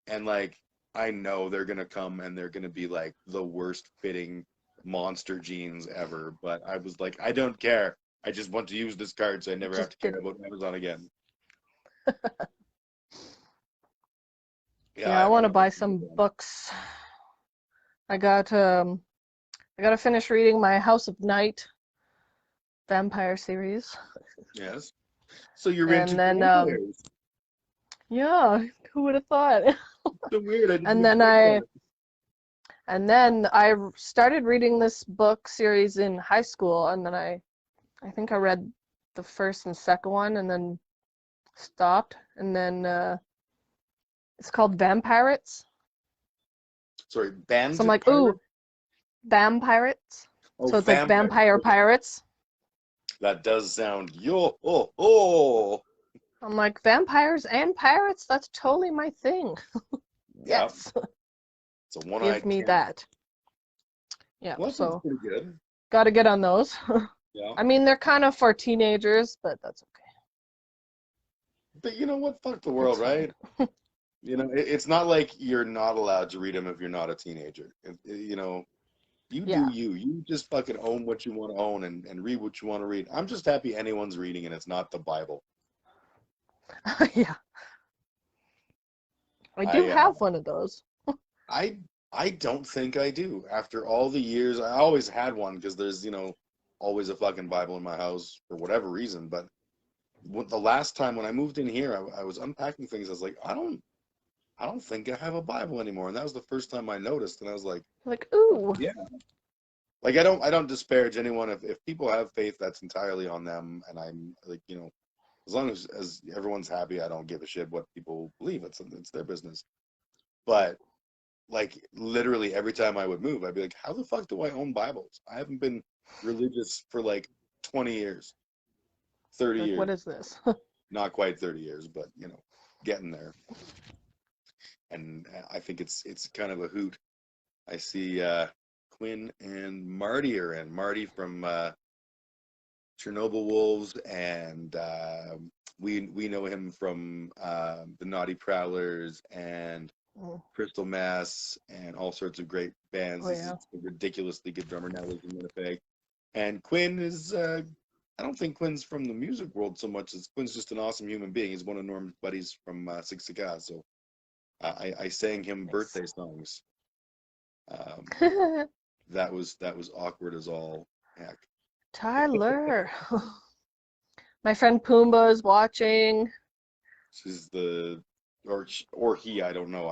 and like, I know they're gonna come and they're gonna be like the worst fitting monster jeans ever. But I was like, I don't care. I just want to use this card so I never have Just to did care it. about Amazon again. Yeah, Yeah, I I want to love buy some Amazon. books. I got to finish reading my House of Night vampire series. Yes. So you're into And then vampires. yeah, who would have thought? So weird. I didn't And then expect I that. And then I started reading this book series in high school, and then I think I read the first and second one, and then stopped. And then it's called Vampirates. Sorry, band So I'm like, pirate? ooh, Vampirates. Oh, So it's like vampire. vampire pirates. That does sound oh. I'm like, vampires and pirates? That's totally my thing. Yeah, Yes, it's a one-eyed give me cat. that. Yeah, Well, that sounds so pretty good. got to get on those. Yeah. I mean, they're kind of for teenagers, but that's okay. But you know what? Fuck the It's world, fine. right? You know, it's not like you're not allowed to read them if you're not a teenager. You know, you do Yeah. you. You just fucking own what you want to own and read what you want to read. I'm just happy anyone's reading and it's not the Bible. Yeah. I do I have one of those. I I don't think I do. After all the years, I always had one because there's, always a fucking Bible in my house for whatever reason. But the last time when I moved in here, I was unpacking things. I was like, I don't think I have a Bible anymore, and that was the first time I noticed. And I was like, Like, ooh. yeah, like I don't disparage anyone. If people have faith, that's entirely on them. And I'm like, as long as everyone's happy, I don't give a shit what people believe. It's their business. But like literally every time I would move, I'd be like, how the fuck do I own Bibles? I haven't been religious for like 20 years, 30 Like, years. what is this? Not quite 30 years, but getting there. And I think it's kind of a hoot. I see Quinn and Marty are in. Marty from Chernobyl Wolves, and we know him from the Naughty Prowlers and Oh, Crystal Mass and all sorts of great bands. oh He's yeah. a ridiculously good drummer, now lives in Winnipeg. And Quinn is, I don't think Quinn's from the music world so much as Quinn's just an awesome human being. He's one of Norm's buddies from Six Cigars. So I sang him Nice. birthday songs. That was awkward as all heck. Tyler. My friend Pumbaa is watching. She's or he, I don't know.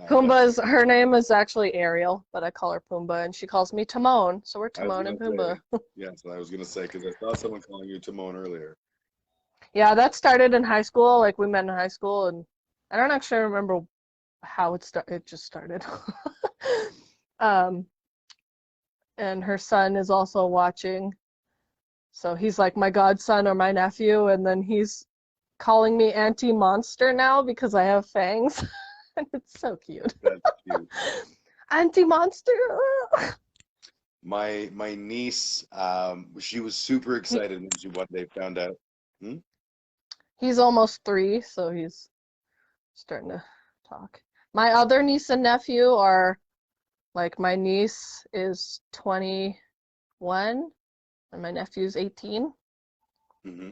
Her name is actually Ariel, but I call her Pumbaa, and she calls me Timon, so we're I was Timon and gonna Pumbaa. say, yes, I was gonna say because I saw someone calling you Timon earlier. Yeah, that started in high school. Like, we met in high school, and I don't actually remember how it started. It just started. Um, and her son is also watching. So he's like my godson or my nephew, and then he's calling me Auntie Monster now because I have fangs. And it's so cute. That's cute. Auntie Monster. My niece, she was super He, excited when she one day found out. Hmm? he's almost 3, so he's starting to talk. My other niece and nephew are like, my niece is 21 and my nephew's 18 Hmm.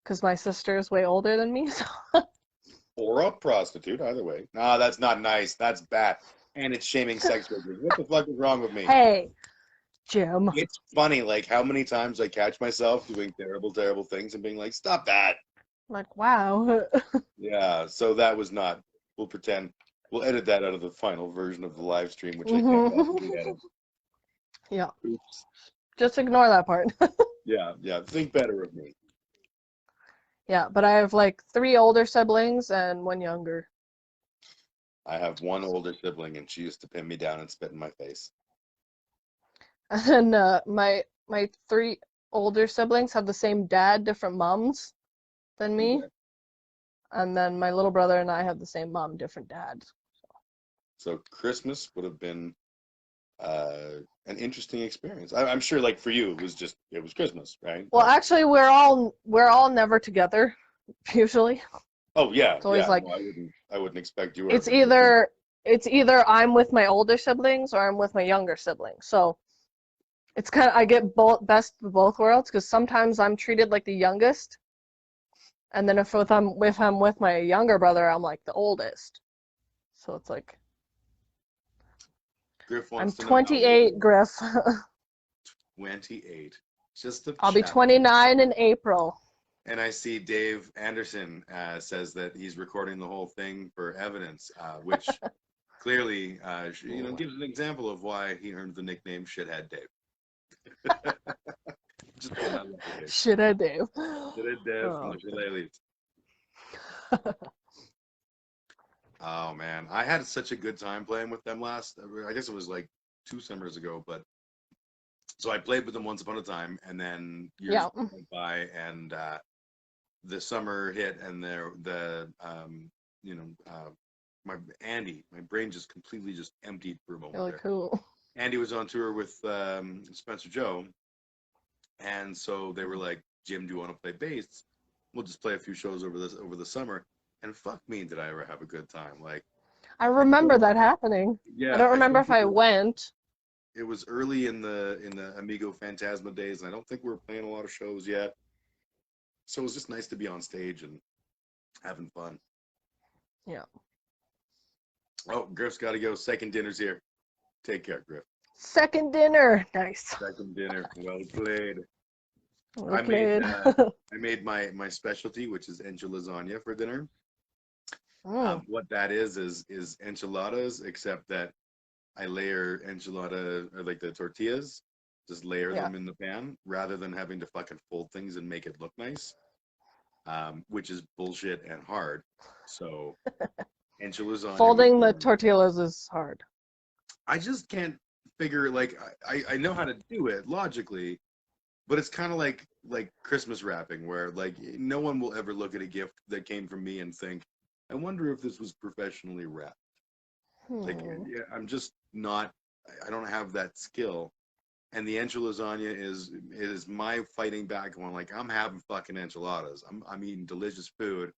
because my sister is way older than me. So. Or a prostitute, either way. No, that's not nice. That's bad. And it's shaming sex workers. What the fuck is wrong with me? Hey, Jim. It's funny, like how many times I catch myself doing terrible, terrible things and being like, stop that. Like, wow. Yeah, so that was not. We'll pretend. We'll edit that out of the final version of the live stream, which I can't possibly edit. Yeah, Oops. just ignore that part. Yeah. Think better of me. Yeah, but I have like 3 older siblings and 1 younger. I have one older sibling, and she used to pin me down and spit in my face. And my 3 older siblings have the same dad, different moms than me. Okay. And then my little brother and I have the same mom, different dad. So Christmas would have been an interesting experience. I'm sure, like for you, it was Christmas, right? Well, actually, we're all never together, usually. Oh yeah, It's always yeah. like No, I wouldn't expect you it's ever. either it's either I'm with my older siblings or I'm with my younger siblings. So it's kind of, I get best of both worlds because sometimes I'm treated like the youngest, and then if I'm with my younger brother, I'm like the oldest. So it's like Griff I'm wants to know how old 28, you Griff. are. 28. Just a I'll be chat. 29 in April. And I see Dave Anderson says that he's recording the whole thing for evidence, which clearly, gives an example of why he earned the nickname Shithead Dave. Just on that level, Dave. Shithead Dave. Shithead Dave from the Shithead Elite. Oh man, I had such a good time playing with them last. I guess it was like 2 summers ago, but so I played with them once upon a time, and then years went by, and the summer hit, and my brain just completely just emptied for a moment. Really cool. Andy was on tour with Spencer Joe, and so they were like, "Jim, do you want to play bass? We'll just play a few shows over the summer." And fuck me, did I ever have a good time? Like, I remember that happening. yeah, I don't remember if I went. It was early in the Amigo Phantasma days, and I don't think we were playing a lot of shows yet. So it was just nice to be on stage and having fun. Yeah. Oh, Griff's got to go. Second dinner's here. Take care, Griff. Second dinner. Nice. Second dinner. Well played. Well played. I made my specialty, which is enchilada for dinner. What that is enchiladas, except that I layer enchilada, or like the tortillas, just layer them in the pan rather than having to fucking fold things and make it look nice, which is bullshit and hard. So enchilada. Folding the tortillas is hard. I just can't figure, like, I know how to do it logically, but it's kind of like Christmas wrapping, where like no one will ever look at a gift that came from me and think, I wonder if this was professionally wrapped. Like, I'm just not, I don't have that skill. And the enchilada is my fighting back going, like, I'm having fucking enchiladas. I'm eating delicious food,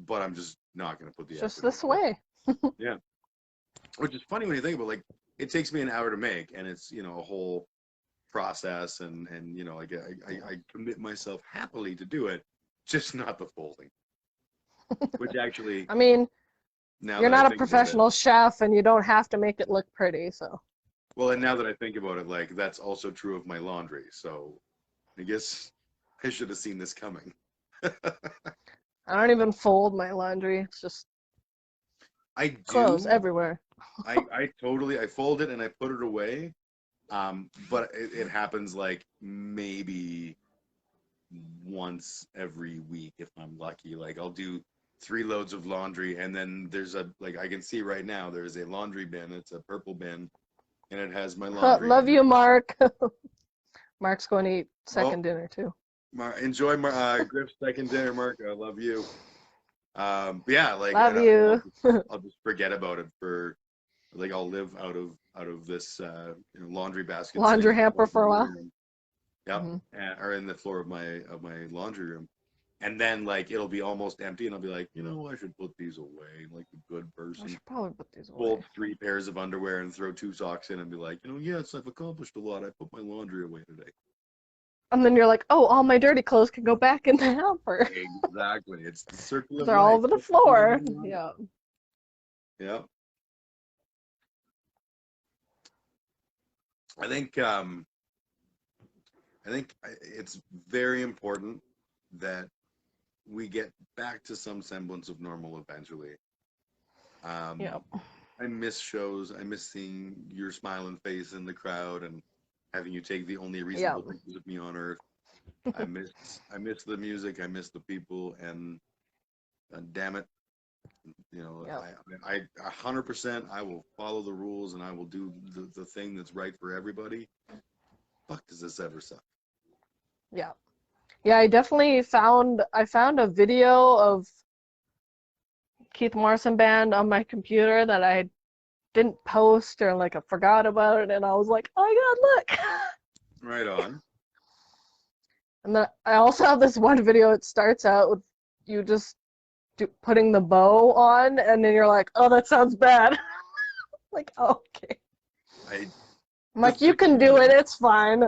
but I'm just not going to put the just effort this way. Yeah. Which is funny when you think about, like, it takes me an hour to make, and it's, a whole process, and like I commit myself happily to do it, just not the folding. Which actually, I mean, you're not a professional it, chef, and you don't have to make it look pretty, so. Well, and now that I think about it, like, that's also true of my laundry, so I guess I should have seen this coming. I don't even fold my laundry. It's just clothes everywhere. I fold it and I put it away, but it happens like maybe once every week if I'm lucky. Like, I'll do 3 loads of laundry, and then there's I can see right now there's a laundry bin. It's a purple bin, and it has my laundry. Love you, Mark. Mark's going to eat second dinner too. Enjoy Griff's second dinner, Mark. I love you. Yeah, like, love you. I'll just forget about it for, like, I'll live out of this laundry basket. Laundry hamper for a while. Yep, or in the floor of my laundry room, and then, like, it'll be almost empty, and I'll be like, I should put these away, like a good person. I should probably put these away. Fold 3 pairs of underwear and throw 2 socks in, and be like, yes, I've accomplished a lot. I put my laundry away today. And then you're like, oh, all my dirty clothes can go back in the hamper. Exactly. It's the circle of They're life. all over the floor. Yeah. Yeah. I think it's very important that we get back to some semblance of normal eventually. Yeah. I miss shows. I miss seeing your smiling face in the crowd and having you take the only reasonable pictures of me on earth. I miss the music. I miss the people, and damn it, I 100% I will follow the rules, and I will do the thing that's right for everybody. Fuck, does this ever suck? Yeah. Yeah, I found a video of Keith Morrison Band on my computer that I didn't post, or like I forgot about it, and I was like, oh my god, look. Right on. And then I also have this one video. It starts out with you just putting the bow on, and then you're like, oh, that sounds bad. Like, oh, okay. I'm like, you can do it. It's fine.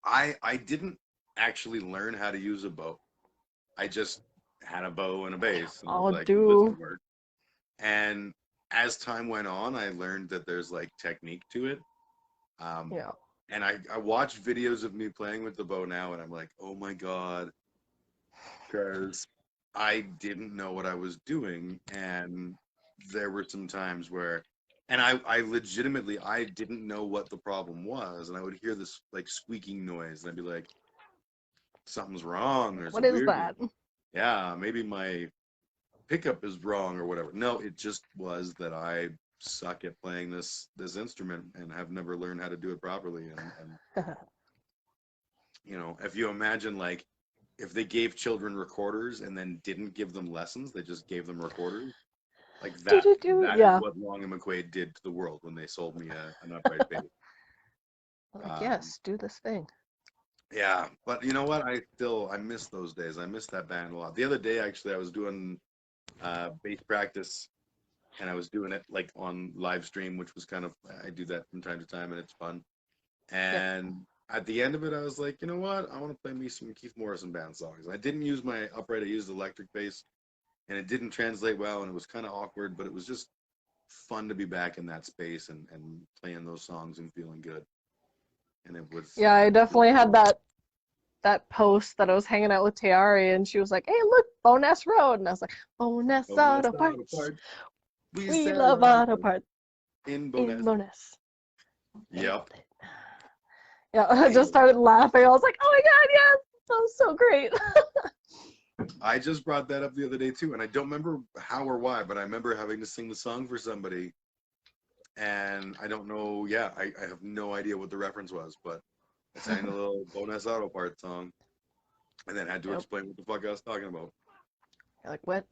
I didn't actually learn how to use a bow. I just had a bow and a bass. And I was like, this will work. And as time went on, I learned that there's, like, technique to it. Yeah. And I watched videos of me playing with the bow now, and I'm like, oh my god, because I didn't know what I was doing, and there were some times where And I legitimately, I didn't know what the problem was, and I would hear this like squeaking noise, and I'd be like, something's wrong. There's a What is weird, that? yeah, maybe my pickup is wrong or whatever. No, it just was that I suck at playing this instrument and have never learned how to do it properly. And you know, if you imagine like if they gave children recorders and then didn't give them lessons, they just gave them recorders. Like that that is Yeah. what Long and McQuaid did to the world when they sold me an upright bass. Like, Um, yes, do this thing. yeah, but you know what? I miss those days. I miss that band a lot. The other day, actually, I was doing bass practice, and I was doing it like on live stream, which was kind of I do that from time to time, and it's fun. Yep. And at the end of it, I was like, you know what? I want to play me some Keith Morrison band songs. I didn't use my upright. I used electric bass, and it didn't translate well, and it was kind of awkward, but it was just fun to be back in that space and playing those songs and feeling good. And it was Yeah, I definitely had that post that I was hanging out with Tiari, and she was like, "Hey, look, Bonus Road," and I was like, "Bonus oh, let's Auto start Parts, apart. We we sell love our auto parts in in bonus. Bonus." Yep. Yeah, I just started laughing. I was like, "Oh my God, yes, that was so great." I just brought that up the other day too, and I don't remember how or why, but I remember having to sing the song for somebody, and I don't know. Yeah, I have no idea what the reference was, but I sang the little bonus auto part song, and then had to Yep. explain what the fuck I was talking about. You're like, what?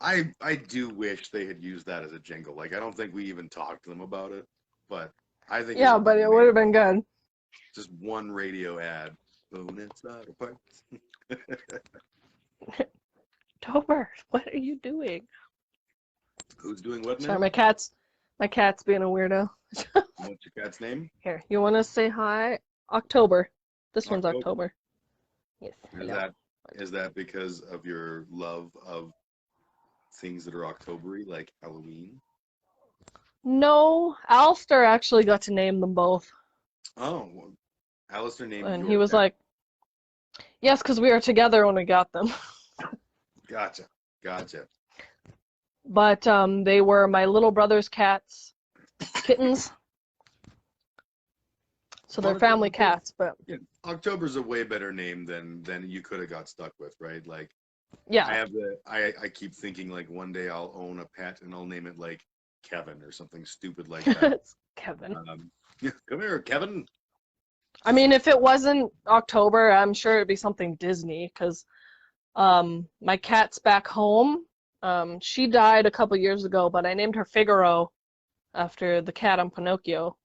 I do wish they had used that as a jingle. Like I don't think we even talked to them about it, but I think it Yeah, would but be it would have amazing. been good. Just one radio ad. Bonus auto parts. Tober, what are you doing? Who's doing what Sorry, now? my cat's being a weirdo. What's your cat's name? Here, you want to say hi? October. This one's October. October. Yes, Is hello. that because of your love of things that are Octobery, like Halloween? No, Alistair actually got to name them both. Oh, well, Alistair named And he your was cat. like, yes, because we were together when we got them. Gotcha, gotcha. But they were my little brother's cats, kittens. So Well, they're family cats, but yeah, October's a way better name than you could have got stuck with, right? Like I yeah, have I keep thinking like one day I'll own a pet and I'll name it like Kevin or something stupid like that. it's Kevin. Yeah, come here, Kevin. I mean, if it wasn't October, I'm sure it'd be something Disney, because my cat's back home. She died a couple years ago, but I named her Figaro after the cat on Pinocchio.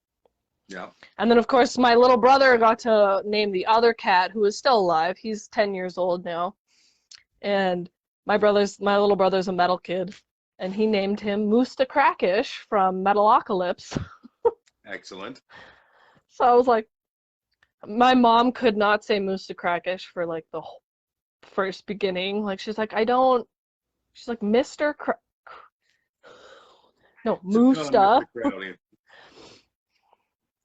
Yeah. And then, of course, my little brother got to name the other cat, who is still alive. He's 10 years old now. And my little brother's a metal kid, and he named him Moose the Crackish from Metalocalypse. Excellent. So I was like, my mom could not say Moose the Crackish for like the whole first beginning. Like she's like, she's like no, Just call him Moosta. Mr. Crowley.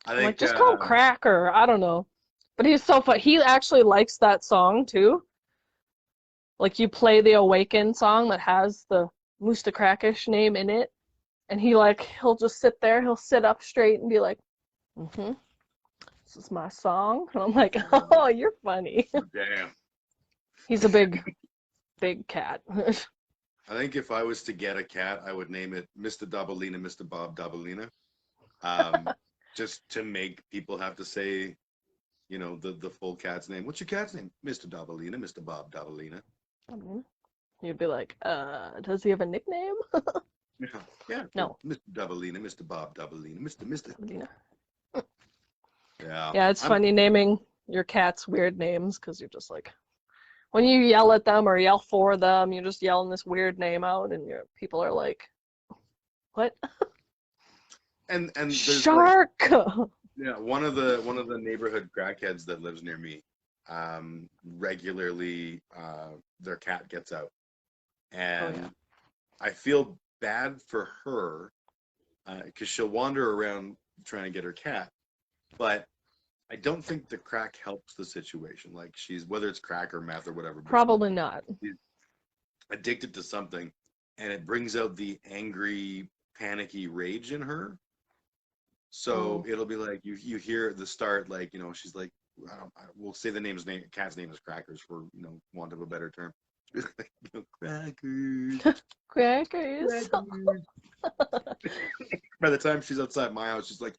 I I'm like, think just call him Cracker. I don't know. But he's so fun. He actually likes that song too. Like you play the Awaken song that has the Moose the Crackish name in it, and he'll just sit there, he'll sit up straight and be like, mm-hmm, this is my song. And I'm like, oh, you're funny. damn. He's a big cat. I think if I was to get a cat, I would name it Mr. Dabalina, Mr. Bob Dabalina. Just to make people have to say, you know, the full cat's name. What's your cat's name? Mr. Dabalina, Mr. Bob Dabalina. You'd be like, does he have a nickname? Yeah, yeah. No. Mr. Dabalina, Mr. Bob Dabalina, Mr. Yeah. Yeah, it's funny naming your cats weird names because you're just like, when you yell at them or yell for them, you're just yelling this weird name out, and people are like, what? And there's Shark. like, yeah, one of the neighborhood crackheads that lives near me, regularly their cat gets out, and yeah. I feel bad for her because she'll wander around trying to get her cat, but I don't think the crack helps the situation. Like she's whether it's crack or meth or whatever, but Probably not. she's addicted to something, and it brings out the angry panicky rage in her. So it'll be like you hear at the start, like, she's like, we'll say the cat's name is Crackers for, want of a better term. Crackers. Crackers. Crackers. By the time she's outside my house, she's like,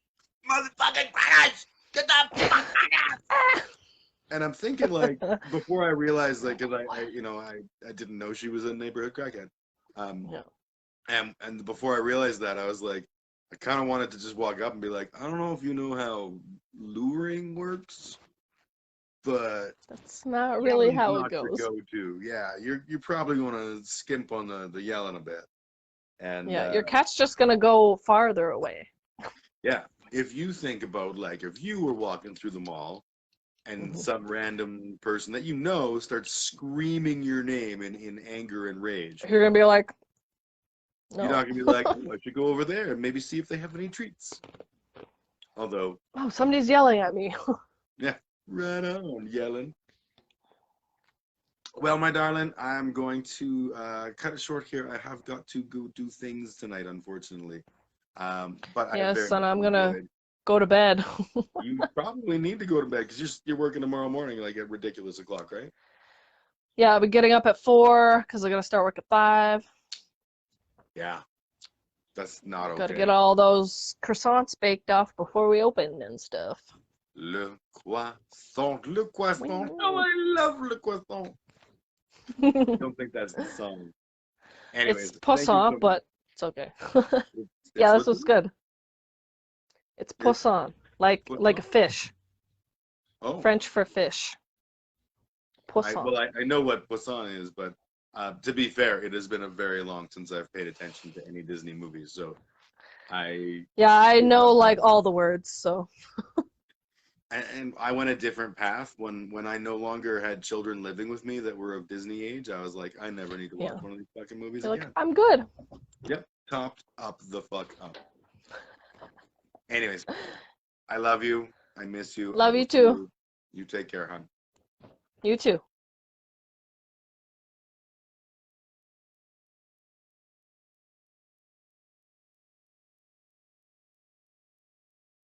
motherfucking crackers, get the fuck out. And I'm thinking, like, before I realized, like, because I didn't know she was a neighborhood crackhead. And before I realized that, I was like, I kind of wanted to just walk up and be like, I don't know if you know how luring works, but that's not really how not it goes. Your go-to. Yeah, you're probably going to skimp on the yelling a bit. And yeah, your cat's just gonna go farther away. Yeah, if you think about, like, if you were walking through the mall and some random person that starts screaming your name in anger and rage, You're gonna be like, no. You're not gonna be like, oh, I should go over there and maybe see if they have any treats. Although, oh, somebody's yelling at me. yeah, right on, yelling. Well, my darling, I'm going to cut it short here. I have got to go do things tonight, unfortunately. But yes, and I'm gonna go to bed. You probably need to go to bed because you're working tomorrow morning, like at ridiculous o'clock, right? Yeah, I'll be getting up at 4 because I gotta start work at 5. Yeah, that's not okay. Gotta get all those croissants baked off before we open and stuff. Le croissant, le croissant. Oh, I love le croissant. I don't think that's the song. Anyways, it's poisson, but it's okay. Yeah, this was good. It's poisson, like a fish. Oh. French for fish. Poisson. I know what poisson is, but to be fair, it has been a very long since I've paid attention to any Disney movies, so I know like all the words, so. And I went a different path when I no longer had children living with me that were of Disney age. I was like, I never need to watch one of these fucking movies again. Like, I'm good. Yep, topped up the fuck up. Anyways, I love you. I miss you. Love you too. You take care, hon. You too.